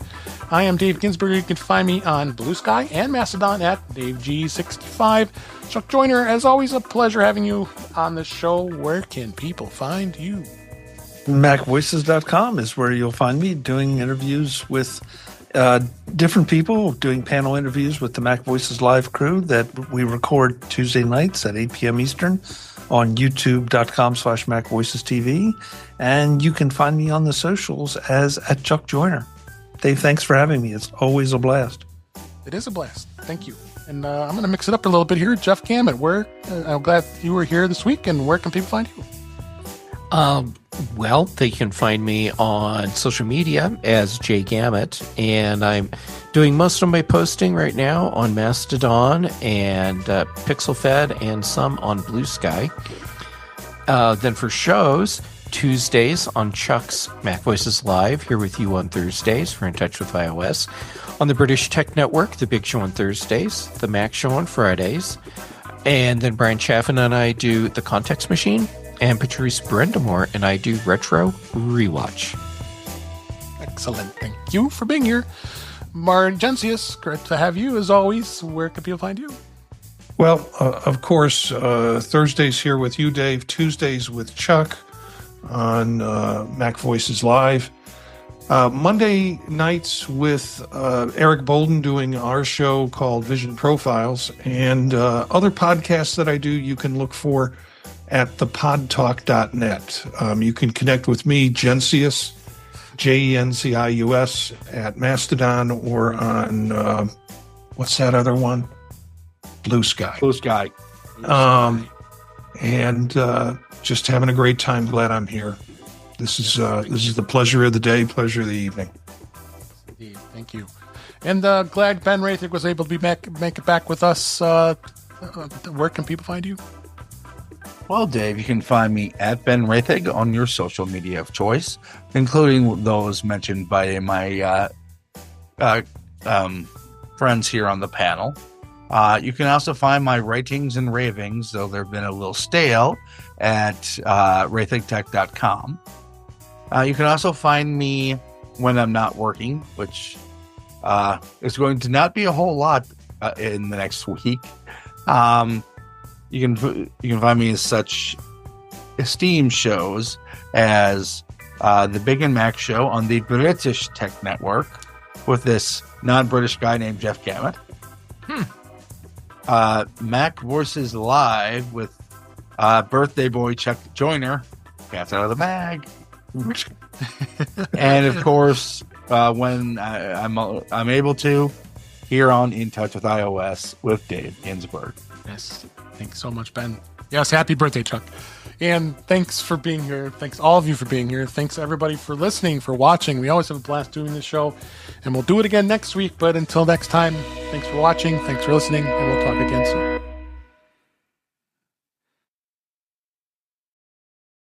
I am Dave Ginsberg. You can find me on BlueSky and Mastodon at DaveG65. Chuck Joyner, as always, a pleasure having you on the show. Where can people find you? MacVoices.com is where you'll find me doing interviews with different people, doing panel interviews with the Mac Voices Live crew that we record Tuesday nights at 8 p.m. Eastern on youtube.com/MacVoicesTV. And you can find me on the socials as @ChuckJoyner. Dave, thanks for having me. It's always a blast. It is a blast. Thank you. And I'm going to mix it up a little bit here. Jeff Gamet, I'm glad you were here this week, and where can people find you? Well, they can find me on social media as Jay Gamet, and I'm doing most of my posting right now on Mastodon and PixelFed and some on BlueSky. Then for shows, Tuesdays on Chuck's Mac Voices Live, here with you on Thursdays for In Touch with iOS. On the British Tech Network, The Big Show on Thursdays, The Mac Show on Fridays, and then Brian Chaffin and I do The Context Machine, and Patrice Brendamore and I do Retro Rewatch. Excellent. Thank you for being here. Marty Jencius, great to have you as always. Where can people find you? Well, of course, Thursdays here with you, Dave. Tuesdays with Chuck on Mac Voices Live. Monday nights with Eric Bolden doing our show called Vision Profiles. And other podcasts that I do you can look for at thepodtalk.net. You can connect with me, Jencius, Jencius, at Mastodon or on, what's that other one? BlueSky. BlueSky. And just having a great time. Glad I'm here. This is the pleasure of the day, pleasure of the evening. Indeed. Thank you. And glad Ben Rathig was able to make it back with us. Where can people find you? Well, Dave, you can find me at Ben Rathig on your social media of choice, including those mentioned by my friends here on the panel. You can also find my writings and ravings, though they've been a little stale, at rathigtech.com. You can also find me when I'm not working, which is going to not be a whole lot in the next week. You can find me in such esteemed shows as the Big and Mac Show on the British Tech Network with this non-British guy named Jeff Gamet. Mac Voices Live with birthday boy Chuck Joyner. Cat's out of the bag. And of course, when I'm able to, here on In Touch with iOS with Dave Ginsburg. Yes. Thanks so much, Ben. Yes, happy birthday, Chuck. And thanks for being here. Thanks all of you for being here. Thanks everybody for listening, for watching. We always have a blast doing this show, and we'll do it again next week. But until next time, thanks for watching, thanks for listening, and we'll talk again soon.